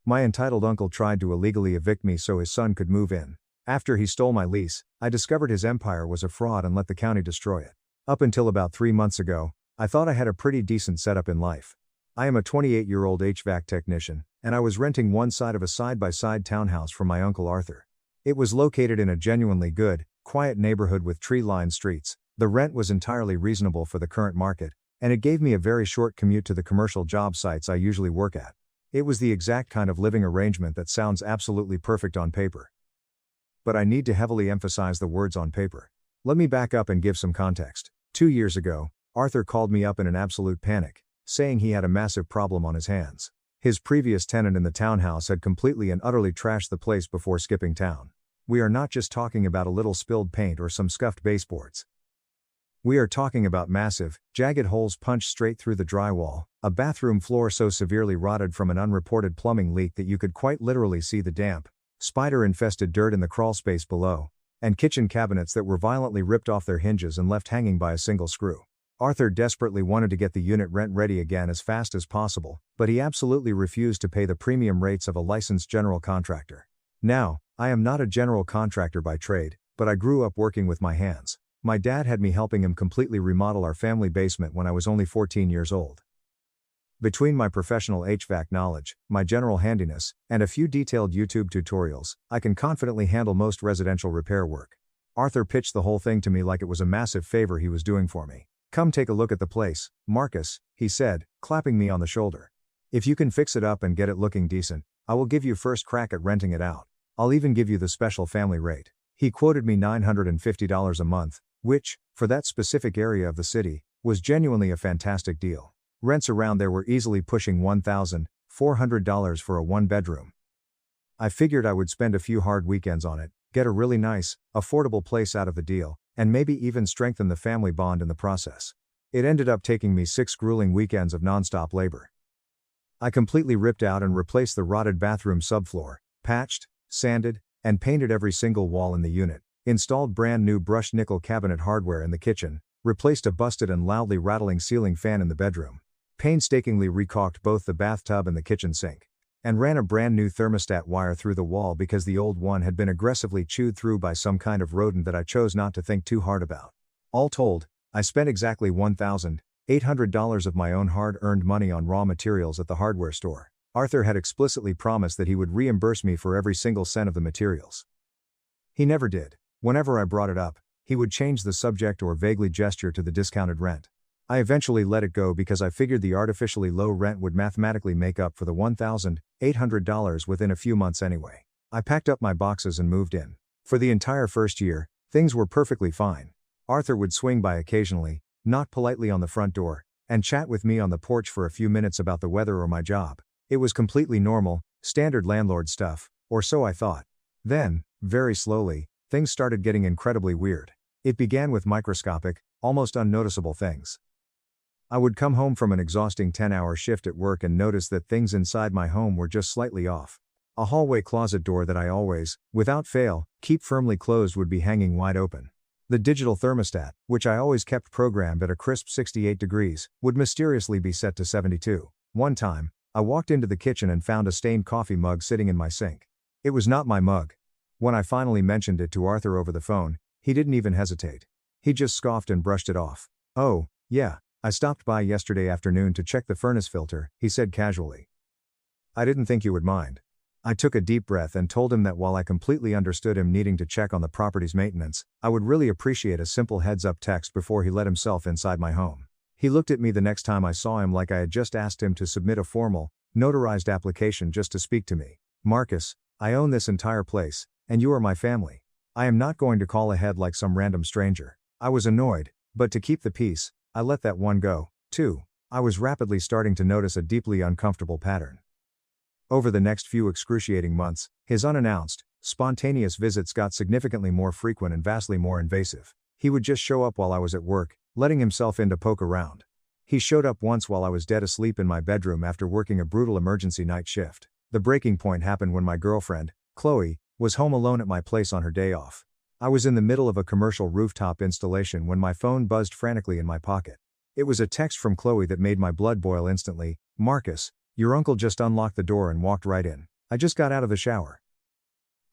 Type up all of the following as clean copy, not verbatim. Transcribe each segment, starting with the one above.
My entitled uncle tried to illegally evict me so his son could move in. After he stole my lease, I discovered his empire was a fraud and let the county destroy it. Up until about 3 months ago, I thought I had a pretty decent setup in life. I am a 28-year-old HVAC technician, and I was renting one side of a side-by-side townhouse from my uncle Arthur. It was located in a genuinely good, quiet neighborhood with tree-lined streets. The rent was entirely reasonable for the current market, and it gave me a very short commute to the commercial job sites I usually work at. It was the exact kind of living arrangement that sounds absolutely perfect on paper. But I need to heavily emphasize the words on paper. Let me back up and give some context. 2 years ago, Arthur called me up in an absolute panic, saying he had a massive problem on his hands. His previous tenant in the townhouse had completely and utterly trashed the place before skipping town. We are not just talking about a little spilled paint or some scuffed baseboards. We are talking about massive, jagged holes punched straight through the drywall, a bathroom floor so severely rotted from an unreported plumbing leak that you could quite literally see the damp, spider-infested dirt in the crawlspace below, and kitchen cabinets that were violently ripped off their hinges and left hanging by a single screw. Arthur desperately wanted to get the unit rent ready again as fast as possible, but he absolutely refused to pay the premium rates of a licensed general contractor. Now, I am not a general contractor by trade, but I grew up working with my hands. My dad had me helping him completely remodel our family basement when I was only 14 years old. Between my professional HVAC knowledge, my general handiness, and a few detailed YouTube tutorials, I can confidently handle most residential repair work. Arthur pitched the whole thing to me like it was a massive favor he was doing for me. "Come take a look at the place, Marcus," he said, clapping me on the shoulder. "If you can fix it up and get it looking decent, I will give you first crack at renting it out. I'll even give you the special family rate." He quoted me $950 a month, which, for that specific area of the city, was genuinely a fantastic deal. Rents around there were easily pushing $1,400 for a one-bedroom. I figured I would spend a few hard weekends on it, get a really nice, affordable place out of the deal, and maybe even strengthen the family bond in the process. It ended up taking me 6 grueling weekends of non-stop labor. I completely ripped out and replaced the rotted bathroom subfloor, patched, sanded, and painted every single wall in the unit, installed brand new brushed nickel cabinet hardware in the kitchen, replaced a busted and loudly rattling ceiling fan in the bedroom, painstakingly recaulked both the bathtub and the kitchen sink, and ran a brand new thermostat wire through the wall because the old one had been aggressively chewed through by some kind of rodent that I chose not to think too hard about. All told, I spent exactly $1,800 of my own hard-earned money on raw materials at the hardware store. Arthur had explicitly promised that he would reimburse me for every single cent of the materials. He never did. Whenever I brought it up, he would change the subject or vaguely gesture to the discounted rent. I eventually let it go because I figured the artificially low rent would mathematically make up for the $1,800 within a few months anyway. I packed up my boxes and moved in. For the entire first year, things were perfectly fine. Arthur would swing by occasionally, knock politely on the front door, and chat with me on the porch for a few minutes about the weather or my job. It was completely normal, standard landlord stuff, or so I thought. Then, very slowly, things started getting incredibly weird. It began with microscopic, almost unnoticeable things. I would come home from an exhausting 10-hour shift at work and notice that things inside my home were just slightly off. A hallway closet door that I always, without fail, keep firmly closed would be hanging wide open. The digital thermostat, which I always kept programmed at a crisp 68 degrees, would mysteriously be set to 72. One time, I walked into the kitchen and found a stained coffee mug sitting in my sink. It was not my mug. When I finally mentioned it to Arthur over the phone, he didn't even hesitate. He just scoffed and brushed it off. "Oh, yeah, I stopped by yesterday afternoon to check the furnace filter," he said casually. "I didn't think you would mind." I took a deep breath and told him that while I completely understood him needing to check on the property's maintenance, I would really appreciate a simple heads-up text before he let himself inside my home. He looked at me the next time I saw him like I had just asked him to submit a formal, notarized application just to speak to me. "Marcus, I own this entire place, and you are my family. I am not going to call ahead like some random stranger." I was annoyed, but to keep the peace, I let that one go, too. I was rapidly starting to notice a deeply uncomfortable pattern. Over the next few excruciating months, his unannounced, spontaneous visits got significantly more frequent and vastly more invasive. He would just show up while I was at work, letting himself in to poke around. He showed up once while I was dead asleep in my bedroom after working a brutal emergency night shift. The breaking point happened when my girlfriend, Chloe, was home alone at my place on her day off. I was in the middle of a commercial rooftop installation when my phone buzzed frantically in my pocket. It was a text from Chloe that made my blood boil instantly. "Marcus, your uncle just unlocked the door and walked right in. I just got out of the shower.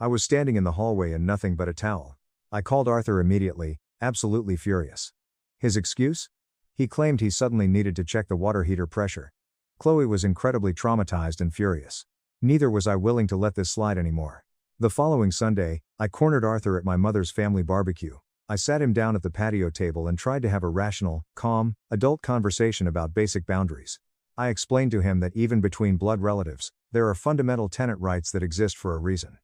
I was standing in the hallway in nothing but a towel. I called Arthur immediately, absolutely furious. His excuse? He claimed he suddenly needed to check the water heater pressure. Chloe was incredibly traumatized and furious. Neither was I willing to let this slide anymore. The following Sunday, I cornered Arthur at my mother's family barbecue. I sat him down at the patio table and tried to have a rational, calm, adult conversation about basic boundaries. I explained to him that even between blood relatives, there are fundamental tenant rights that exist for a reason.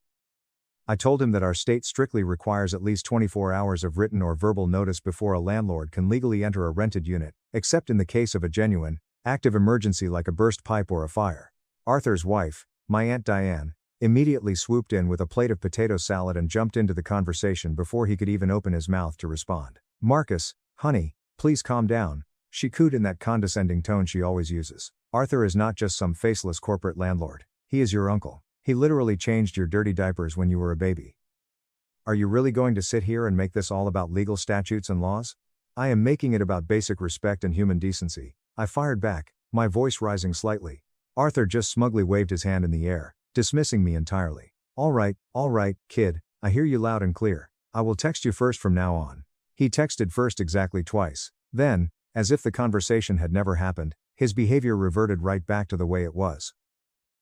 I told him that our state strictly requires at least 24 hours of written or verbal notice before a landlord can legally enter a rented unit, except in the case of a genuine, active emergency like a burst pipe or a fire. Arthur's wife, my Aunt Diane, immediately swooped in with a plate of potato salad and jumped into the conversation before he could even open his mouth to respond. "Marcus, honey, please calm down," she cooed in that condescending tone she always uses. "Arthur is not just some faceless corporate landlord. He is your uncle. He literally changed your dirty diapers when you were a baby. Are you really going to sit here and make this all about legal statutes and laws? I am making it about basic respect and human decency," I fired back, my voice rising slightly. Arthur just smugly waved his hand in the air, dismissing me entirely. All right, kid, I hear you loud and clear. I will text you first from now on." He texted first exactly twice. Then, as if the conversation had never happened, his behavior reverted right back to the way it was.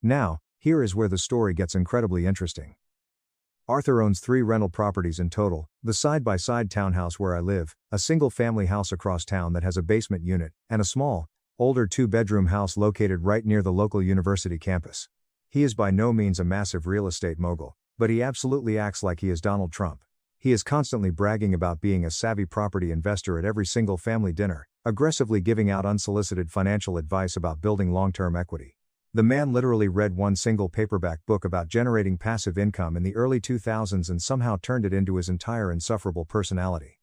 Now, here is where the story gets incredibly interesting. Arthur owns 3 rental properties in total: the side-by-side townhouse where I live, a single-family house across town that has a basement unit, and a small, older 2-bedroom house located right near the local university campus. He is by no means a massive real estate mogul, but he absolutely acts like he is Donald Trump. He is constantly bragging about being a savvy property investor at every single family dinner, aggressively giving out unsolicited financial advice about building long-term equity. The man literally read one single paperback book about generating passive income in the early 2000s and somehow turned it into his entire insufferable personality.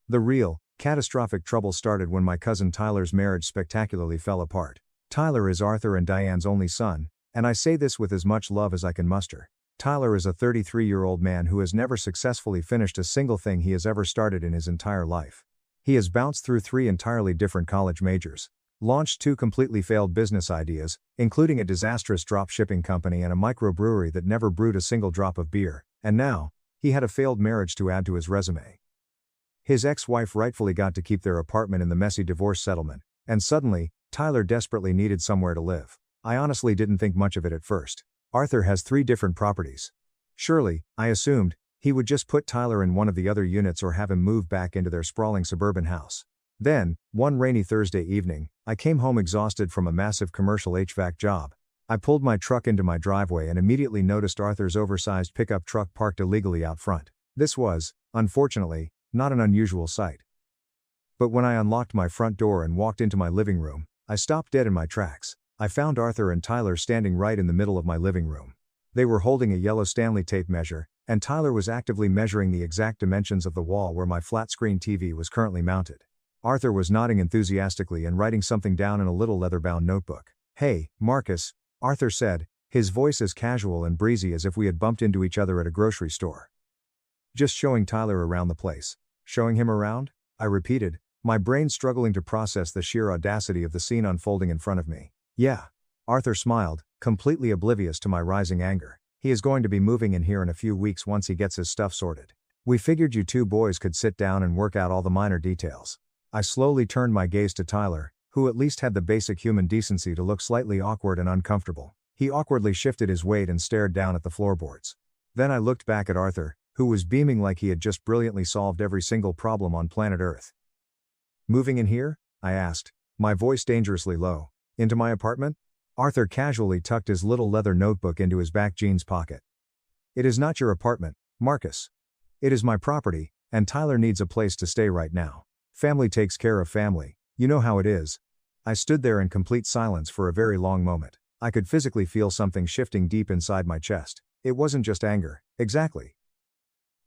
The real, catastrophic trouble started when my cousin Tyler's marriage spectacularly fell apart. Tyler is Arthur and Diane's only son, and I say this with as much love as I can muster. Tyler is a 33-year-old man who has never successfully finished a single thing he has ever started in his entire life. He has bounced through 3 entirely different college majors, launched 2 completely failed business ideas, including a disastrous drop-shipping company and a microbrewery that never brewed a single drop of beer, and now, he had a failed marriage to add to his resume. His ex-wife rightfully got to keep their apartment in the messy divorce settlement, and suddenly, Tyler desperately needed somewhere to live. I honestly didn't think much of it at first. Arthur has 3 different properties. Surely, I assumed, he would just put Tyler in one of the other units or have him move back into their sprawling suburban house. Then, one rainy Thursday evening, I came home exhausted from a massive commercial HVAC job. I pulled my truck into my driveway and immediately noticed Arthur's oversized pickup truck parked illegally out front. This was, unfortunately, not an unusual sight. But when I unlocked my front door and walked into my living room, I stopped dead in my tracks. I found Arthur and Tyler standing right in the middle of my living room. They were holding a yellow Stanley tape measure, and Tyler was actively measuring the exact dimensions of the wall where my flat-screen TV was currently mounted. Arthur was nodding enthusiastically and writing something down in a little leather-bound notebook. "Hey, Marcus," Arthur said, his voice as casual and breezy as if we had bumped into each other at a grocery store. "Just showing Tyler around the place." "Showing him around?" I repeated, my brain struggling to process the sheer audacity of the scene unfolding in front of me. "Yeah." Arthur smiled, completely oblivious to my rising anger. "He is going to be moving in here in a few weeks once he gets his stuff sorted. We figured you 2 boys could sit down and work out all the minor details." I slowly turned my gaze to Tyler, who at least had the basic human decency to look slightly awkward and uncomfortable. He awkwardly shifted his weight and stared down at the floorboards. Then I looked back at Arthur, who was beaming like he had just brilliantly solved every single problem on planet Earth. "Moving in here?" I asked, my voice dangerously low. "Into my apartment?" Arthur casually tucked his little leather notebook into his back jeans pocket. "It is not your apartment, Marcus. It is my property, and Tyler needs a place to stay right now. Family takes care of family, you know how it is." I stood there in complete silence for a very long moment. I could physically feel something shifting deep inside my chest. It wasn't just anger, exactly.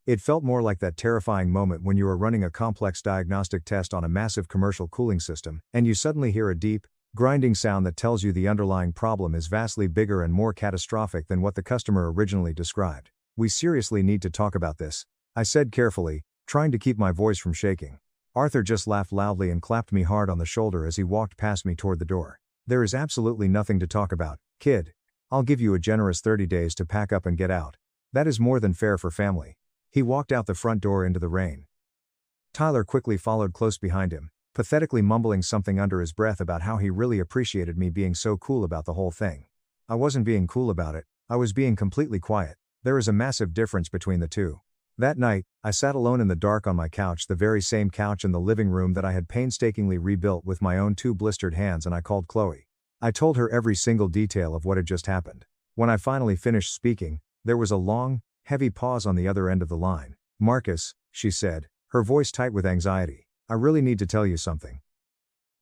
It felt more like that terrifying moment when you are running a complex diagnostic test on a massive commercial cooling system, and you suddenly hear a deep, grinding sound that tells you the underlying problem is vastly bigger and more catastrophic than what the customer originally described. "We seriously need to talk about this," I said carefully, trying to keep my voice from shaking. Arthur just laughed loudly and clapped me hard on the shoulder as he walked past me toward the door. "There is absolutely nothing to talk about, kid. I'll give you a generous 30 days to pack up and get out. That is more than fair for family. He walked out the front door into the rain. Tyler quickly followed close behind him, pathetically mumbling something under his breath about how he really appreciated me being so cool about the whole thing. I wasn't being cool about it, I was being completely quiet. There is a massive difference between the two. That night, I sat alone in the dark on my couch, the very same couch in the living room that I had painstakingly rebuilt with my own 2 blistered hands, and I called Chloe. I told her every single detail of what had just happened. When I finally finished speaking, there was a long, heavy pause on the other end of the line. "Marcus," she said, her voice tight with anxiety, "I really need to tell you something.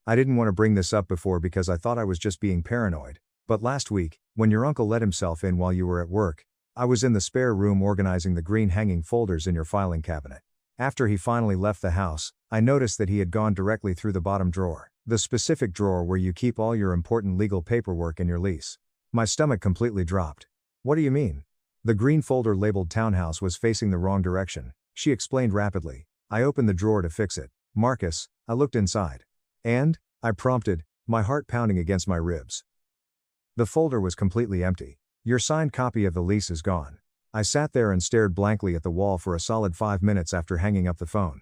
I didn't want to bring this up before because I thought I was just being paranoid, but last week, when your uncle let himself in while you were at work, I was in the spare room organizing the green hanging folders in your filing cabinet. After he finally left the house, I noticed that he had gone directly through the bottom drawer, the specific drawer where you keep all your important legal paperwork and your lease." My stomach completely dropped. "What do you mean?" "The green folder labeled townhouse was facing the wrong direction," she explained rapidly. "I opened the drawer to fix it. Marcus, I looked inside. And?" I prompted, my heart pounding against my ribs. "The folder was completely empty. Your signed copy of the lease is gone." I sat there and stared blankly at the wall for a solid 5 minutes after hanging up the phone.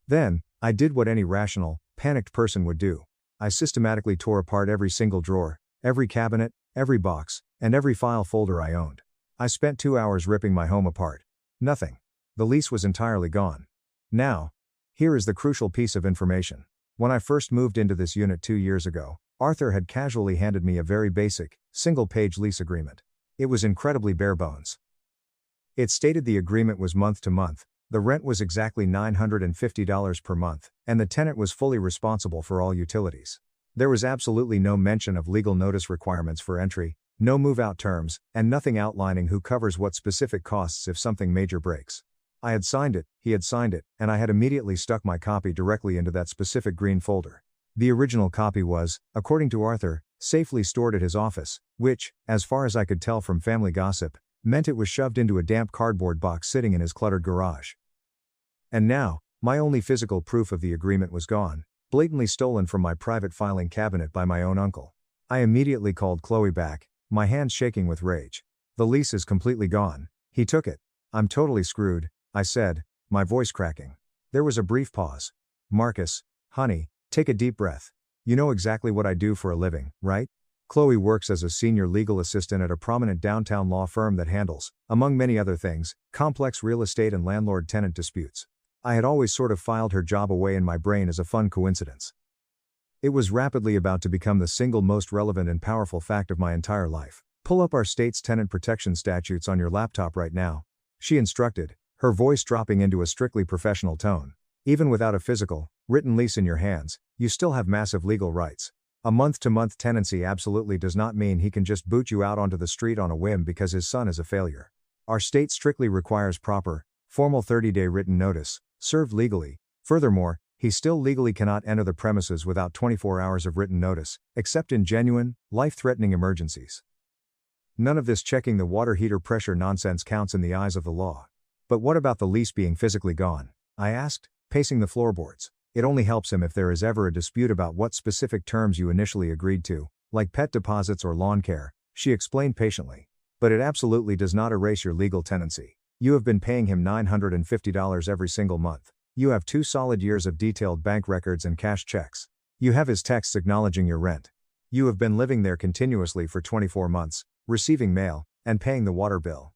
Then, I did what any rational, panicked person would do. I systematically tore apart every single drawer, every cabinet, every box, and every file folder I owned. I spent 2 hours ripping my home apart. Nothing. The lease was entirely gone. Now, here is the crucial piece of information. When I first moved into this unit 2 years ago, Arthur had casually handed me a very basic, single-page lease agreement. It was incredibly bare bones. It stated the agreement was month to month, the rent was exactly $950 per month, and the tenant was fully responsible for all utilities. There was absolutely no mention of legal notice requirements for entry, no move-out terms, and nothing outlining who covers what specific costs if something major breaks. I had signed it, he had signed it, and I had immediately stuck my copy directly into that specific green folder. The original copy was, according to Arthur, safely stored at his office, which, as far as I could tell from family gossip, meant it was shoved into a damp cardboard box sitting in his cluttered garage. And now, my only physical proof of the agreement was gone, blatantly stolen from my private filing cabinet by my own uncle. I immediately called Chloe back, my hands shaking with rage. "The lease is completely gone. He took it. I'm totally screwed," I said, my voice cracking. There was a brief pause. "Marcus, honey, take a deep breath. You know exactly what I do for a living, right?" Chloe works as a senior legal assistant at a prominent downtown law firm that handles, among many other things, complex real estate and landlord-tenant disputes. I had always sort of filed her job away in my brain as a fun coincidence. It was rapidly about to become the single most relevant and powerful fact of my entire life. "Pull up our state's tenant protection statutes on your laptop right now," she instructed, her voice dropping into a strictly professional tone. "Even without a physical, written lease in your hands, you still have massive legal rights. A month-to-month tenancy absolutely does not mean he can just boot you out onto the street on a whim because his son is a failure. Our state strictly requires proper, formal 30-day written notice, served legally. Furthermore, he still legally cannot enter the premises without 24 hours of written notice, except in genuine, life-threatening emergencies. None of this checking the water heater pressure nonsense counts in the eyes of the law." "But what about the lease being physically gone?" I asked, pacing the floorboards. "It only helps him if there is ever a dispute about what specific terms you initially agreed to, like pet deposits or lawn care," she explained patiently. "But it absolutely does not erase your legal tenancy. You have been paying him $950 every single month. You have 2 solid years of detailed bank records and cash checks. You have his texts acknowledging your rent. You have been living there continuously for 24 months, receiving mail, and paying the water bill.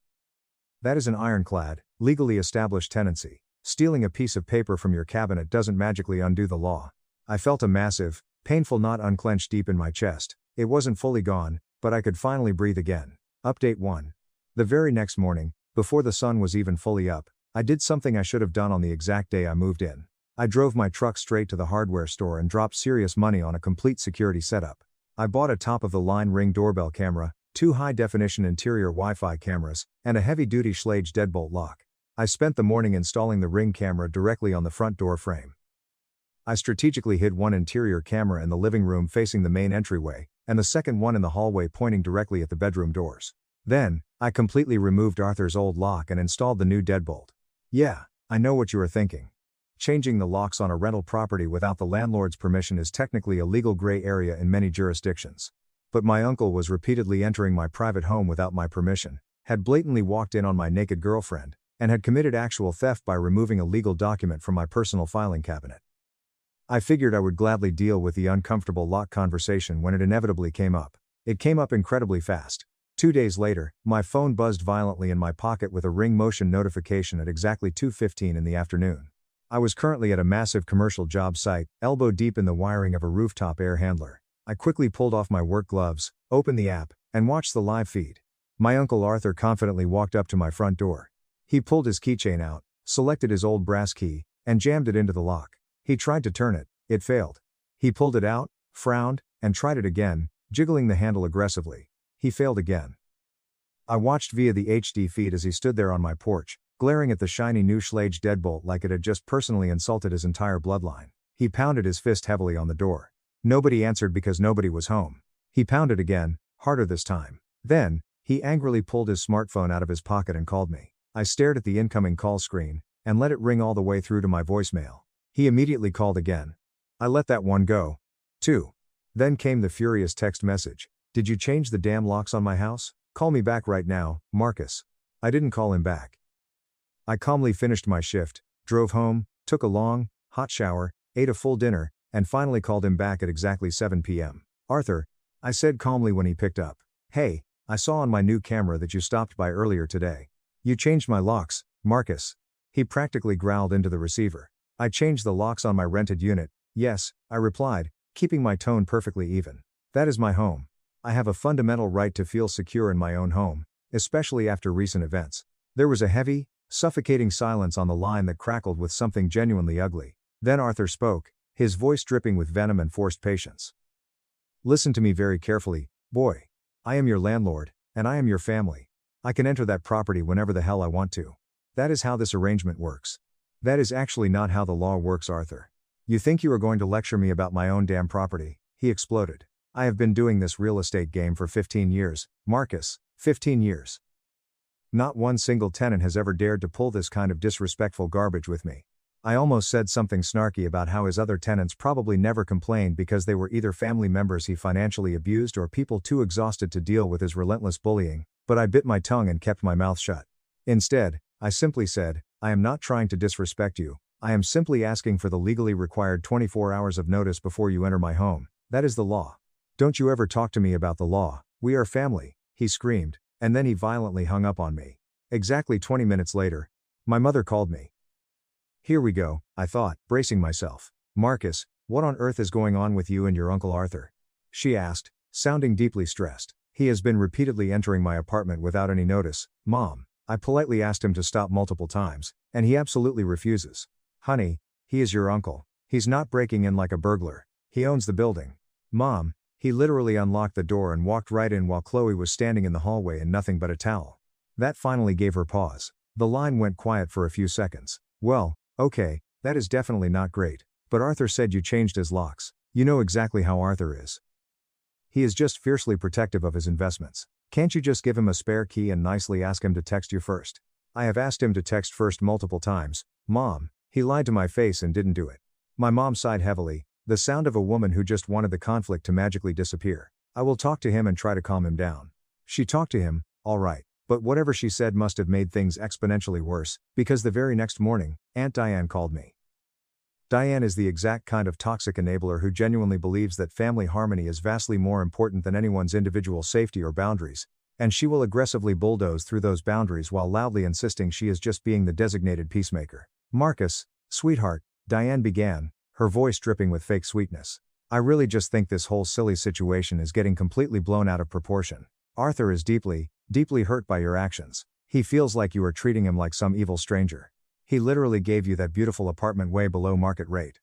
That is an ironclad, legally established tenancy. Stealing a piece of paper from your cabinet doesn't magically undo the law." I felt a massive, painful knot unclench deep in my chest. It wasn't fully gone, but I could finally breathe again. Update 1. The very next morning, before the sun was even fully up, I did something I should have done on the exact day I moved in. I drove my truck straight to the hardware store and dropped serious money on a complete security setup. I bought a top-of-the-line Ring doorbell camera, 2 high-definition interior Wi-Fi cameras, and a heavy-duty Schlage deadbolt lock. I spent the morning installing the Ring camera directly on the front door frame. I strategically hid one interior camera in the living room facing the main entryway, and the second one in the hallway pointing directly at the bedroom doors. Then, I completely removed Arthur's old lock and installed the new deadbolt. Yeah, I know what you are thinking. Changing the locks on a rental property without the landlord's permission is technically a legal gray area in many jurisdictions. But my uncle was repeatedly entering my private home without my permission, had blatantly walked in on my naked girlfriend, and had committed actual theft by removing a legal document from my personal filing cabinet. I figured I would gladly deal with the uncomfortable lock conversation when it inevitably came up. It came up incredibly fast. 2 days later, my phone buzzed violently in my pocket with a ring motion notification at exactly 2:15 in the afternoon. I was currently at a massive commercial job site, elbow deep in the wiring of a rooftop air handler. I quickly pulled off my work gloves, opened the app, and watched the live feed. My uncle Arthur confidently walked up to my front door. He pulled his keychain out, selected his old brass key, and jammed it into the lock. He tried to turn it, it failed. He pulled it out, frowned, and tried it again, jiggling the handle aggressively. He failed again. I watched via the HD feed as he stood there on my porch, glaring at the shiny new Schlage deadbolt like it had just personally insulted his entire bloodline. He pounded his fist heavily on the door. Nobody answered because nobody was home. He pounded again, harder this time. Then, he angrily pulled his smartphone out of his pocket and called me. I stared at the incoming call screen, and let it ring all the way through to my voicemail. He immediately called again. I let that one go, too. Then came the furious text message. Did you change the damn locks on my house? Call me back right now, Marcus. I didn't call him back. I calmly finished my shift, drove home, took a long, hot shower, ate a full dinner, and finally called him back at exactly 7 p.m. Arthur, I said calmly when he picked up. Hey, I saw on my new camera that you stopped by earlier today. You changed my locks, Marcus. He practically growled into the receiver. I changed the locks on my rented unit, yes, I replied, keeping my tone perfectly even. That is my home. I have a fundamental right to feel secure in my own home, especially after recent events. There was a heavy, suffocating silence on the line that crackled with something genuinely ugly. Then Arthur spoke, his voice dripping with venom and forced patience. Listen to me very carefully, boy. I am your landlord, and I am your family. I can enter that property whenever the hell I want to. That is how this arrangement works. That is actually not how the law works, Arthur. You think you are going to lecture me about my own damn property? He exploded. I have been doing this real estate game for 15 years, Marcus, 15 years. Not one single tenant has ever dared to pull this kind of disrespectful garbage with me. I almost said something snarky about how his other tenants probably never complained because they were either family members he financially abused or people too exhausted to deal with his relentless bullying, but I bit my tongue and kept my mouth shut. Instead, I simply said, I am not trying to disrespect you, I am simply asking for the legally required 24 hours of notice before you enter my home. That is the law. Don't you ever talk to me about the law. We are family, he screamed, and then he violently hung up on me. Exactly 20 minutes later, my mother called me. Here we go, I thought, bracing myself. Marcus, what on earth is going on with you and your Uncle Arthur? She asked, sounding deeply stressed. He has been repeatedly entering my apartment without any notice, Mom. I politely asked him to stop multiple times, and he absolutely refuses. Honey, he is your uncle. He's not breaking in like a burglar. He owns the building. Mom, he literally unlocked the door and walked right in while Chloe was standing in the hallway in nothing but a towel. That finally gave her pause. The line went quiet for a few seconds. Well, okay, that is definitely not great. But Arthur said you changed his locks. You know exactly how Arthur is. He is just fiercely protective of his investments. Can't you just give him a spare key and nicely ask him to text you first? I have asked him to text first multiple times. Mom, he lied to my face and didn't do it. My mom sighed heavily, the sound of a woman who just wanted the conflict to magically disappear. I will talk to him and try to calm him down. She talked to him, all right, but whatever she said must have made things exponentially worse, because the very next morning, Aunt Diane called me. Diane is the exact kind of toxic enabler who genuinely believes that family harmony is vastly more important than anyone's individual safety or boundaries, and she will aggressively bulldoze through those boundaries while loudly insisting she is just being the designated peacemaker. Marcus, sweetheart, Diane began, her voice dripping with fake sweetness. I really just think this whole silly situation is getting completely blown out of proportion. Arthur is deeply, deeply hurt by your actions. He feels like you are treating him like some evil stranger. He literally gave you that beautiful apartment way below market rate.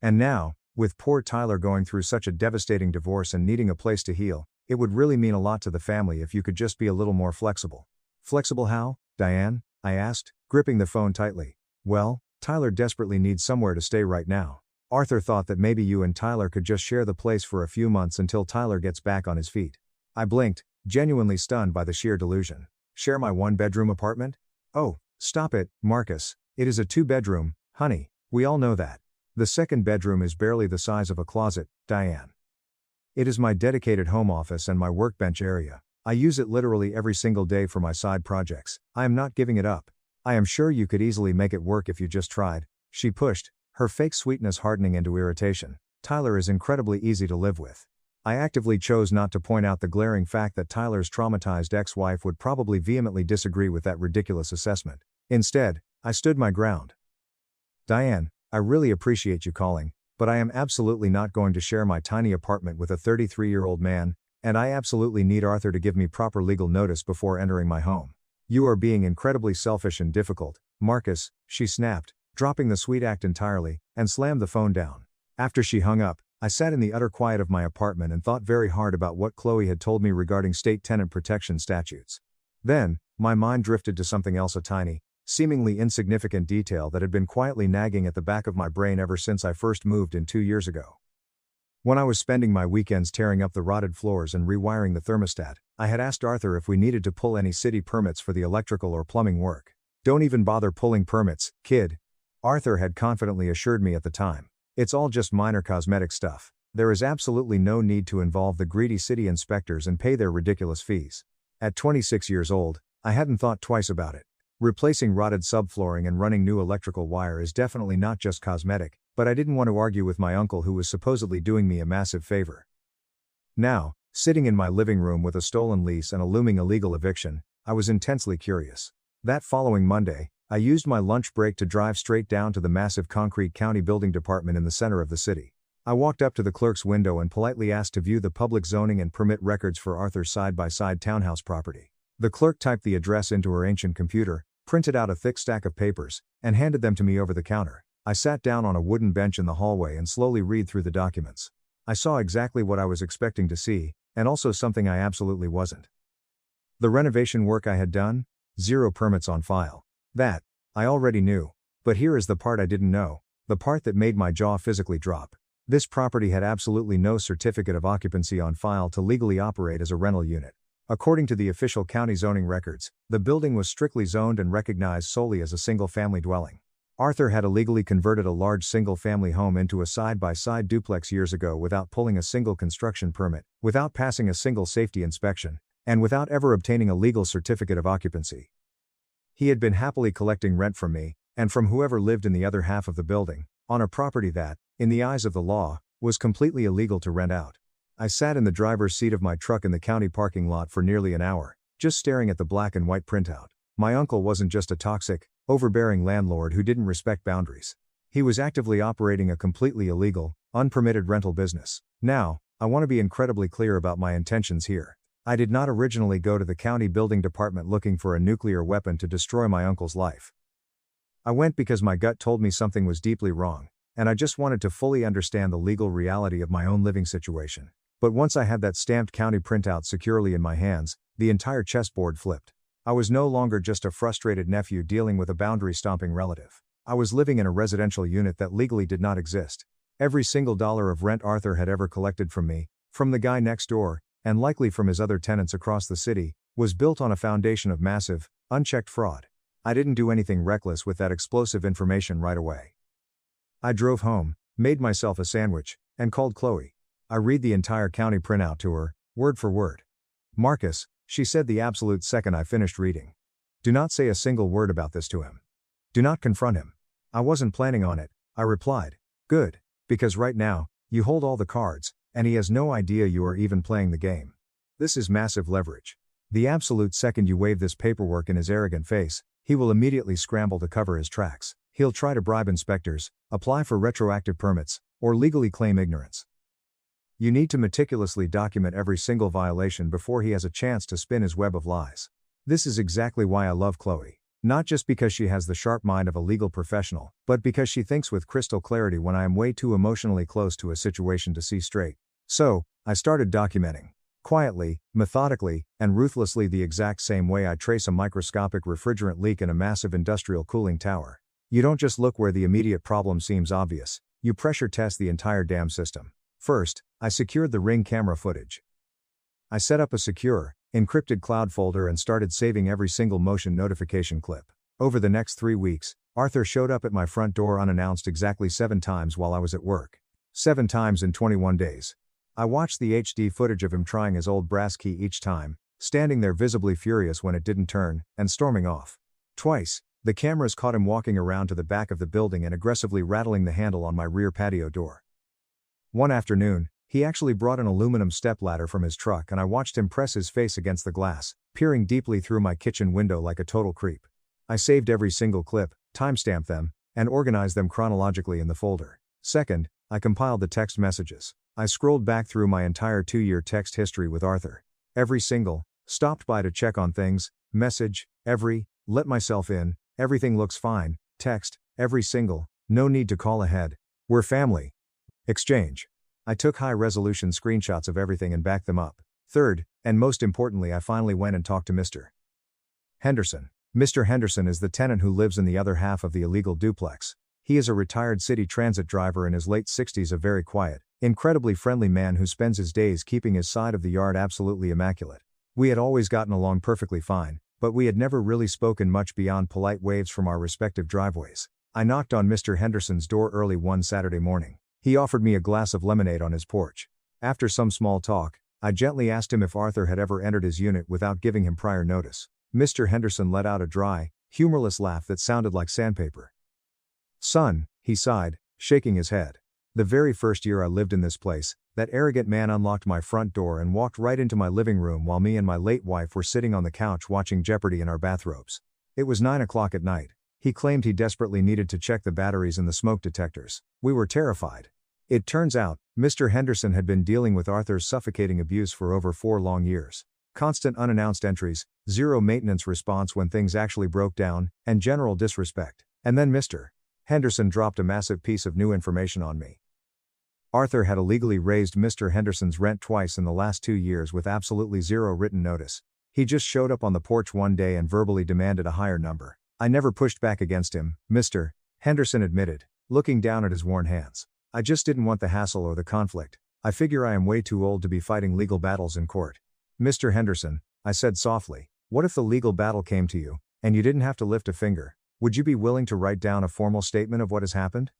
And now, with poor Tyler going through such a devastating divorce and needing a place to heal, it would really mean a lot to the family if you could just be a little more flexible. Flexible how, Diane? I asked, gripping the phone tightly. Well, Tyler desperately needs somewhere to stay right now. Arthur thought that maybe you and Tyler could just share the place for a few months until Tyler gets back on his feet. I blinked, genuinely stunned by the sheer delusion. Share my one-bedroom apartment? Oh, stop it, Marcus. It is a 2-bedroom, honey. We all know that. The second bedroom is barely the size of a closet, Diane. It is my dedicated home office and my workbench area. I use it literally every single day for my side projects. I am not giving it up. I am sure you could easily make it work if you just tried. She pushed, her fake sweetness hardening into irritation. Tyler is incredibly easy to live with. I actively chose not to point out the glaring fact that Tyler's traumatized ex-wife would probably vehemently disagree with that ridiculous assessment. Instead, I stood my ground. Diane, I really appreciate you calling, but I am absolutely not going to share my tiny apartment with a 33-year-old man, and I absolutely need Arthur to give me proper legal notice before entering my home. You are being incredibly selfish and difficult, Marcus, she snapped, dropping the sweet act entirely, and slammed the phone down. After she hung up, I sat in the utter quiet of my apartment and thought very hard about what Chloe had told me regarding state tenant protection statutes. Then, my mind drifted to something else, a tiny, seemingly insignificant detail that had been quietly nagging at the back of my brain ever since I first moved in 2 years ago. When I was spending my weekends tearing up the rotted floors and rewiring the thermostat, I had asked Arthur if we needed to pull any city permits for the electrical or plumbing work. Don't even bother pulling permits, kid. Arthur had confidently assured me at the time. It's all just minor cosmetic stuff. There is absolutely no need to involve the greedy city inspectors and pay their ridiculous fees. At 26 years old, I hadn't thought twice about it. Replacing rotted subflooring and running new electrical wire is definitely not just cosmetic, but I didn't want to argue with my uncle who was supposedly doing me a massive favor. Now, sitting in my living room with a stolen lease and a looming illegal eviction, I was intensely curious. That following Monday, I used my lunch break to drive straight down to the massive concrete county building department in the center of the city. I walked up to the clerk's window and politely asked to view the public zoning and permit records for Arthur's side-by-side townhouse property. The clerk typed the address into her ancient computer, printed out a thick stack of papers, and handed them to me over the counter. I sat down on a wooden bench in the hallway and slowly read through the documents. I saw exactly what I was expecting to see, and also something I absolutely wasn't. The renovation work I had done? 0 permits on file. That, I already knew. But here is the part I didn't know, the part that made my jaw physically drop. This property had absolutely no certificate of occupancy on file to legally operate as a rental unit. According to the official county zoning records, the building was strictly zoned and recognized solely as a single-family dwelling. Arthur had illegally converted a large single-family home into a side-by-side duplex years ago without pulling a single construction permit, without passing a single safety inspection, and without ever obtaining a legal certificate of occupancy. He had been happily collecting rent from me, and from whoever lived in the other half of the building, on a property that, in the eyes of the law, was completely illegal to rent out. I sat in the driver's seat of my truck in the county parking lot for nearly an hour, just staring at the black and white printout. My uncle wasn't just a toxic, overbearing landlord who didn't respect boundaries. He was actively operating a completely illegal, unpermitted rental business. Now, I want to be incredibly clear about my intentions here. I did not originally go to the county building department looking for a nuclear weapon to destroy my uncle's life. I went because my gut told me something was deeply wrong, and I just wanted to fully understand the legal reality of my own living situation. But once I had that stamped county printout securely in my hands, the entire chessboard flipped. I was no longer just a frustrated nephew dealing with a boundary-stomping relative. I was living in a residential unit that legally did not exist. Every single dollar of rent Arthur had ever collected from me, from the guy next door, and likely from his other tenants across the city, was built on a foundation of massive, unchecked fraud. I didn't do anything reckless with that explosive information right away. I drove home, made myself a sandwich, and called Chloe. I read the entire county printout to her, word for word. Marcus, she said the absolute second I finished reading. Do not say a single word about this to him. Do not confront him. I wasn't planning on it, I replied. Good, because right now, you hold all the cards, and he has no idea you are even playing the game. This is massive leverage. The absolute second you wave this paperwork in his arrogant face, he will immediately scramble to cover his tracks. He'll try to bribe inspectors, apply for retroactive permits, or legally claim ignorance. You need to meticulously document every single violation before he has a chance to spin his web of lies. This is exactly why I love Chloe. Not just because she has the sharp mind of a legal professional, but because she thinks with crystal clarity when I am way too emotionally close to a situation to see straight. So, I started documenting. Quietly, methodically, and ruthlessly, the exact same way I trace a microscopic refrigerant leak in a massive industrial cooling tower. You don't just look where the immediate problem seems obvious, you pressure test the entire damn system. First, I secured the Ring camera footage. I set up a secure, encrypted cloud folder and started saving every single motion notification clip. Over the next 3 weeks, Arthur showed up at my front door unannounced exactly 7 times while I was at work. 7 times in 21 days. I watched the HD footage of him trying his old brass key each time, standing there visibly furious when it didn't turn, and storming off. Twice, the cameras caught him walking around to the back of the building and aggressively rattling the handle on my rear patio door. One afternoon, he actually brought an aluminum stepladder from his truck and I watched him press his face against the glass, peering deeply through my kitchen window like a total creep. I saved every single clip, timestamped them, and organized them chronologically in the folder. Second, I compiled the text messages. I scrolled back through my entire 2-year text history with Arthur. Every single, stopped by to check on things, message, every, let myself in, everything looks fine, text, every single, no need to call ahead, we're family. Exchange. I took high-resolution screenshots of everything and backed them up. Third, and most importantly, I finally went and talked to Mr. Henderson. Mr. Henderson is the tenant who lives in the other half of the illegal duplex. He is a retired city transit driver in his late 60s, a very quiet, incredibly friendly man who spends his days keeping his side of the yard absolutely immaculate. We had always gotten along perfectly fine, but we had never really spoken much beyond polite waves from our respective driveways. I knocked on Mr. Henderson's door early one Saturday morning. He offered me a glass of lemonade on his porch. After some small talk, I gently asked him if Arthur had ever entered his unit without giving him prior notice. Mr. Henderson let out a dry, humorless laugh that sounded like sandpaper. "Son," he sighed, shaking his head. "The very first year I lived in this place, that arrogant man unlocked my front door and walked right into my living room while me and my late wife were sitting on the couch watching Jeopardy in our bathrobes. It was 9 o'clock at night. He claimed he desperately needed to check the batteries in the smoke detectors. We were terrified. It turns out, Mr. Henderson had been dealing with Arthur's suffocating abuse for over 4 long years. Constant unannounced entries, zero maintenance response when things actually broke down, and general disrespect. And then Mr. Henderson dropped a massive piece of new information on me. Arthur had illegally raised Mr. Henderson's rent twice in the last 2 years with absolutely zero written notice. He just showed up on the porch one day and verbally demanded a higher number. I never pushed back against him, Mr. Henderson admitted, looking down at his worn hands. I just didn't want the hassle or the conflict. I figure I am way too old to be fighting legal battles in court. Mr. Henderson, I said softly, what if the legal battle came to you, and you didn't have to lift a finger? Would you be willing to write down a formal statement of what has happened?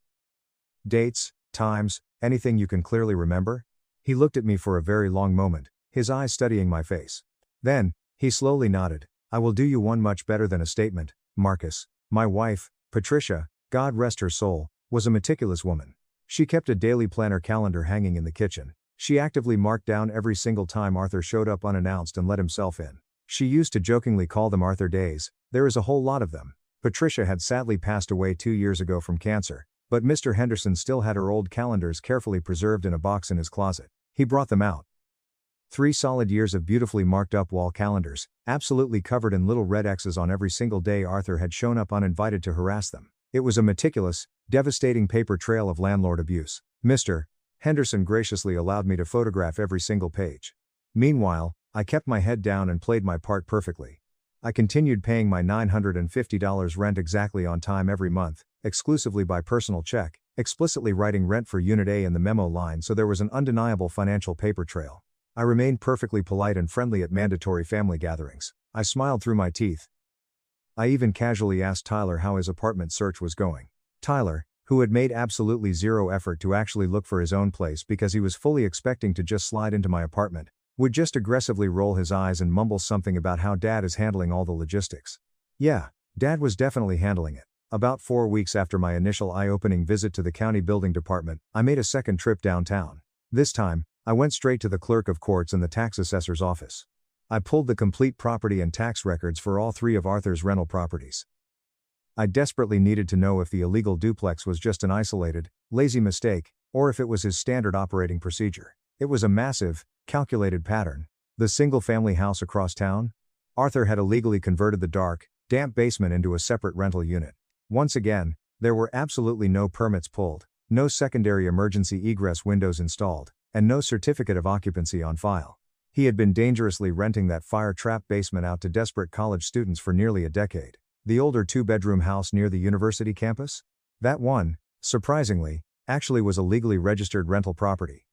Dates, times, anything you can clearly remember? He looked at me for a very long moment, his eyes studying my face. Then, he slowly nodded. I will do you one much better than a statement, Marcus. My wife, Patricia, God rest her soul, was a meticulous woman. She kept a daily planner calendar hanging in the kitchen. She actively marked down every single time Arthur showed up unannounced and let himself in. She used to jokingly call them Arthur days. There is a whole lot of them. Patricia had sadly passed away 2 years ago from cancer, but Mr. Henderson still had her old calendars carefully preserved in a box in his closet. He brought them out. 3 solid years of beautifully marked up wall calendars, absolutely covered in little red X's on every single day Arthur had shown up uninvited to harass them. It was a meticulous, devastating paper trail of landlord abuse. Mr. Henderson graciously allowed me to photograph every single page. Meanwhile, I kept my head down and played my part perfectly. I continued paying my $950 rent exactly on time every month, exclusively by personal check, explicitly writing rent for Unit A in the memo line so there was an undeniable financial paper trail. I remained perfectly polite and friendly at mandatory family gatherings. I smiled through my teeth. I even casually asked Tyler how his apartment search was going. Tyler, who had made absolutely zero effort to actually look for his own place because he was fully expecting to just slide into my apartment, would just aggressively roll his eyes and mumble something about how Dad is handling all the logistics. Yeah, Dad was definitely handling it. About 4 weeks after my initial eye-opening visit to the county building department, I made a second trip downtown. This time, I went straight to the clerk of courts and the tax assessor's office. I pulled the complete property and tax records for all 3 of Arthur's rental properties. I desperately needed to know if the illegal duplex was just an isolated, lazy mistake, or if it was his standard operating procedure. It was a massive, calculated pattern. The single-family house across town? Arthur had illegally converted the dark, damp basement into a separate rental unit. Once again, there were absolutely no permits pulled, no secondary emergency egress windows installed, and no certificate of occupancy on file. He had been dangerously renting that fire-trap basement out to desperate college students for nearly a decade. The older 2-bedroom house near the university campus? That one, surprisingly, actually was a legally registered rental property.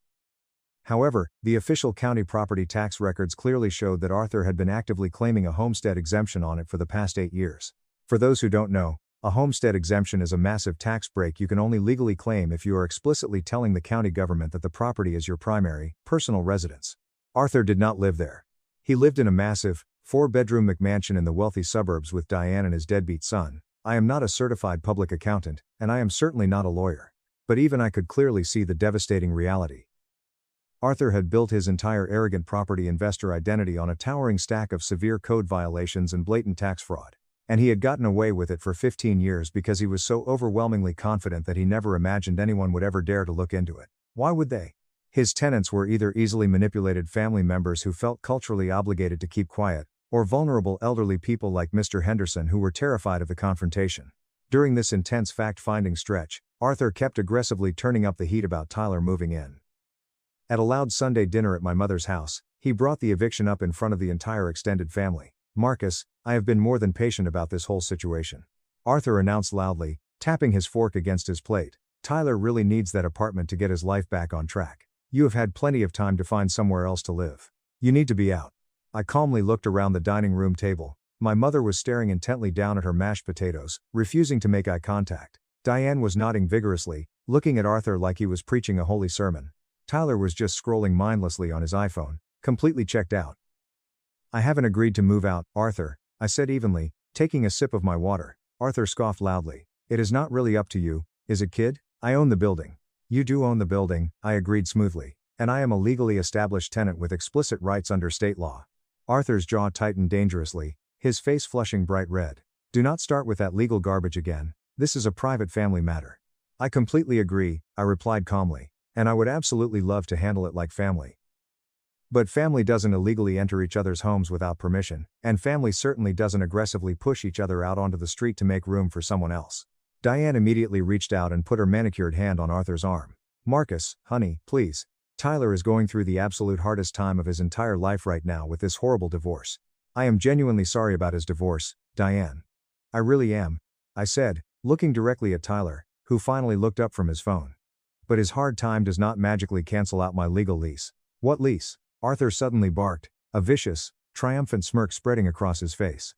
However, the official county property tax records clearly showed that Arthur had been actively claiming a homestead exemption on it for the past 8 years. For those who don't know, A homestead exemption is a massive tax break you can only legally claim if you are explicitly telling the county government that the property is your primary, personal residence. Arthur did not live there. He lived in a massive, 4-bedroom McMansion in the wealthy suburbs with Diane and his deadbeat son. I am not a certified public accountant, and I am certainly not a lawyer. But even I could clearly see the devastating reality. Arthur had built his entire arrogant property investor identity on a towering stack of severe code violations and blatant tax fraud. And he had gotten away with it for 15 years because he was so overwhelmingly confident that he never imagined anyone would ever dare to look into it. Why would they? His tenants were either easily manipulated family members who felt culturally obligated to keep quiet, or vulnerable elderly people like Mr. Henderson who were terrified of the confrontation. During this intense fact-finding stretch, Arthur kept aggressively turning up the heat about Tyler moving in. At a loud Sunday dinner at my mother's house, he brought the eviction up in front of the entire extended family. "Marcus, I have been more than patient about this whole situation," Arthur announced loudly, tapping his fork against his plate. "Tyler really needs that apartment to get his life back on track. You have had plenty of time to find somewhere else to live. You need to be out." I calmly looked around the dining room table. My mother was staring intently down at her mashed potatoes, refusing to make eye contact. Diane was nodding vigorously, looking at Arthur like he was preaching a holy sermon. Tyler was just scrolling mindlessly on his iPhone, completely checked out. "I haven't agreed to move out, Arthur," I said evenly, taking a sip of my water. Arthur scoffed loudly. "It is not really up to you, is it, kid? I own the building." "You do own the building," I agreed smoothly. "And I am a legally established tenant with explicit rights under state law." Arthur's jaw tightened dangerously, his face flushing bright red. "Do not start with that legal garbage again. This is a private family matter." "I completely agree," I replied calmly. "And I would absolutely love to handle it like family. But family doesn't illegally enter each other's homes without permission, and family certainly doesn't aggressively push each other out onto the street to make room for someone else." Diane immediately reached out and put her manicured hand on Arthur's arm. "Marcus, honey, please. Tyler is going through the absolute hardest time of his entire life right now with this horrible divorce. I am genuinely sorry about his divorce, Diane. I really am," I said, looking directly at Tyler, who finally looked up from his phone. "But his hard time does not magically cancel out my legal lease." "What lease?" Arthur suddenly barked, a vicious, triumphant smirk spreading across his face.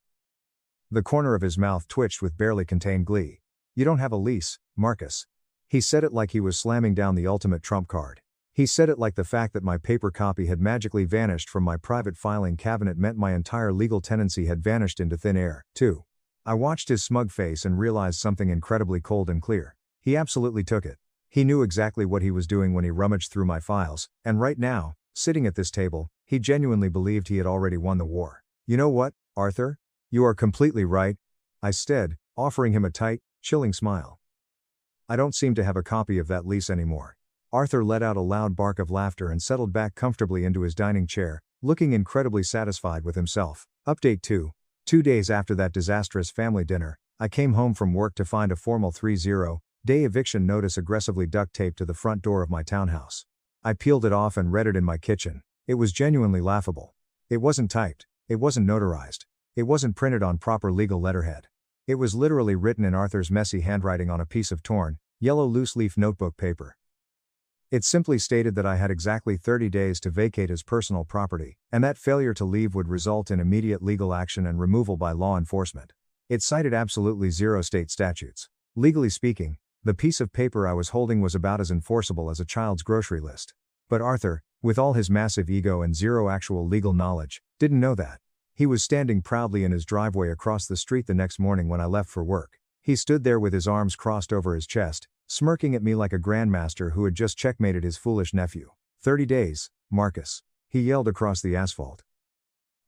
The corner of his mouth twitched with barely contained glee. "You don't have a lease, Marcus." He said it like he was slamming down the ultimate trump card. He said it like the fact that my paper copy had magically vanished from my private filing cabinet meant my entire legal tenancy had vanished into thin air, too. I watched his smug face and realized something incredibly cold and clear. He absolutely took it. He knew exactly what he was doing when he rummaged through my files, and right now, sitting at this table, he genuinely believed he had already won the war. "You know what, Arthur? You are completely right," I said, offering him a tight, chilling smile. "I don't seem to have a copy of that lease anymore." Arthur let out a loud bark of laughter and settled back comfortably into his dining chair, looking incredibly satisfied with himself. Update 2. 2 days after that disastrous family dinner, I came home from work to find a formal 30-day eviction notice aggressively duct taped to the front door of my townhouse. I peeled it off and read it in my kitchen. It was genuinely laughable. It wasn't typed. It wasn't notarized. It wasn't printed on proper legal letterhead. It was literally written in Arthur's messy handwriting on a piece of torn, yellow loose-leaf notebook paper. It simply stated that I had exactly 30 days to vacate his personal property, and that failure to leave would result in immediate legal action and removal by law enforcement. It cited absolutely zero state statutes. Legally speaking, the piece of paper I was holding was about as enforceable as a child's grocery list. But Arthur, with all his massive ego and zero actual legal knowledge, didn't know that. He was standing proudly in his driveway across the street the next morning when I left for work. He stood there with his arms crossed over his chest, smirking at me like a grandmaster who had just checkmated his foolish nephew. 30 days, Marcus. He yelled across the asphalt.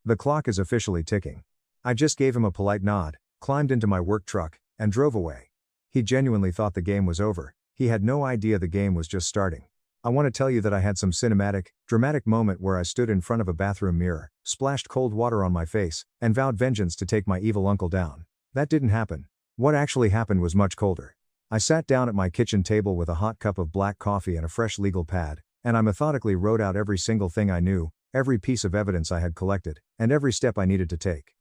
The clock is officially ticking. I just gave him a polite nod, climbed into my work truck, and drove away. He genuinely thought the game was over. He had no idea the game was just starting. I want to tell you that I had some cinematic, dramatic moment where I stood in front of a bathroom mirror, splashed cold water on my face, and vowed vengeance to take my evil uncle down. That didn't happen. What actually happened was much colder. I sat down at my kitchen table with a hot cup of black coffee and a fresh legal pad, and I methodically wrote out every single thing I knew, every piece of evidence I had collected, and every step I needed to take.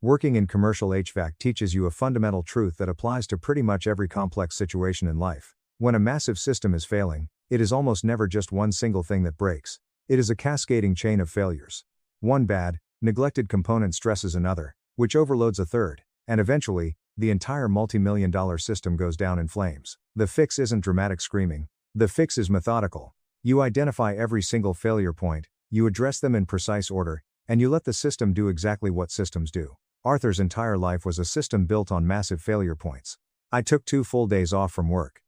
Working in commercial HVAC teaches you a fundamental truth that applies to pretty much every complex situation in life. When a massive system is failing, it is almost never just one single thing that breaks. It is a cascading chain of failures. One bad, neglected component stresses another, which overloads a third, and eventually, the entire multi-million-dollar system goes down in flames. The fix isn't dramatic screaming. The fix is methodical. You identify every single failure point, you address them in precise order, and you let the system do exactly what systems do. Arthur's entire life was a system built on massive failure points. I took 2 full days off from work.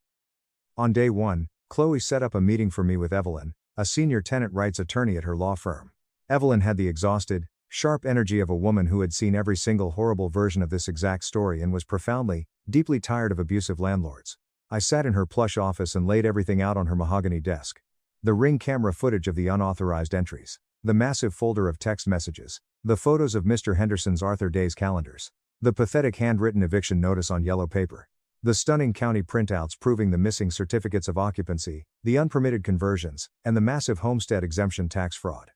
On day 1, Chloe set up a meeting for me with Evelyn, a senior tenant rights attorney at her law firm. Evelyn had the exhausted, sharp energy of a woman who had seen every single horrible version of this exact story and was profoundly, deeply tired of abusive landlords. I sat in her plush office and laid everything out on her mahogany desk. The Ring camera footage of the unauthorized entries, the massive folder of text messages, the photos of Mr. Henderson's Arthur Days calendars, the pathetic handwritten eviction notice on yellow paper, the stunning county printouts proving the missing certificates of occupancy, the unpermitted conversions, and the massive homestead exemption tax fraud.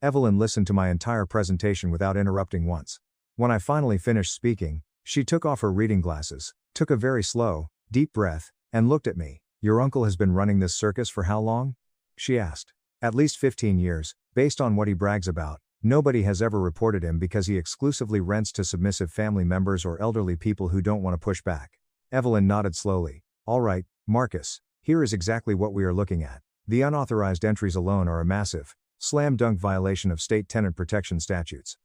Evelyn listened to my entire presentation without interrupting once. When I finally finished speaking, she took off her reading glasses, took a very slow, deep breath, and looked at me. "Your uncle has been running this circus for how long?" she asked. "At least 15 years, based on what he brags about. Nobody has ever reported him because he exclusively rents to submissive family members or elderly people who don't want to push back." Evelyn nodded slowly. "All right, Marcus, here is exactly what we are looking at. The unauthorized entries alone are a massive, slam-dunk violation of state tenant protection statutes.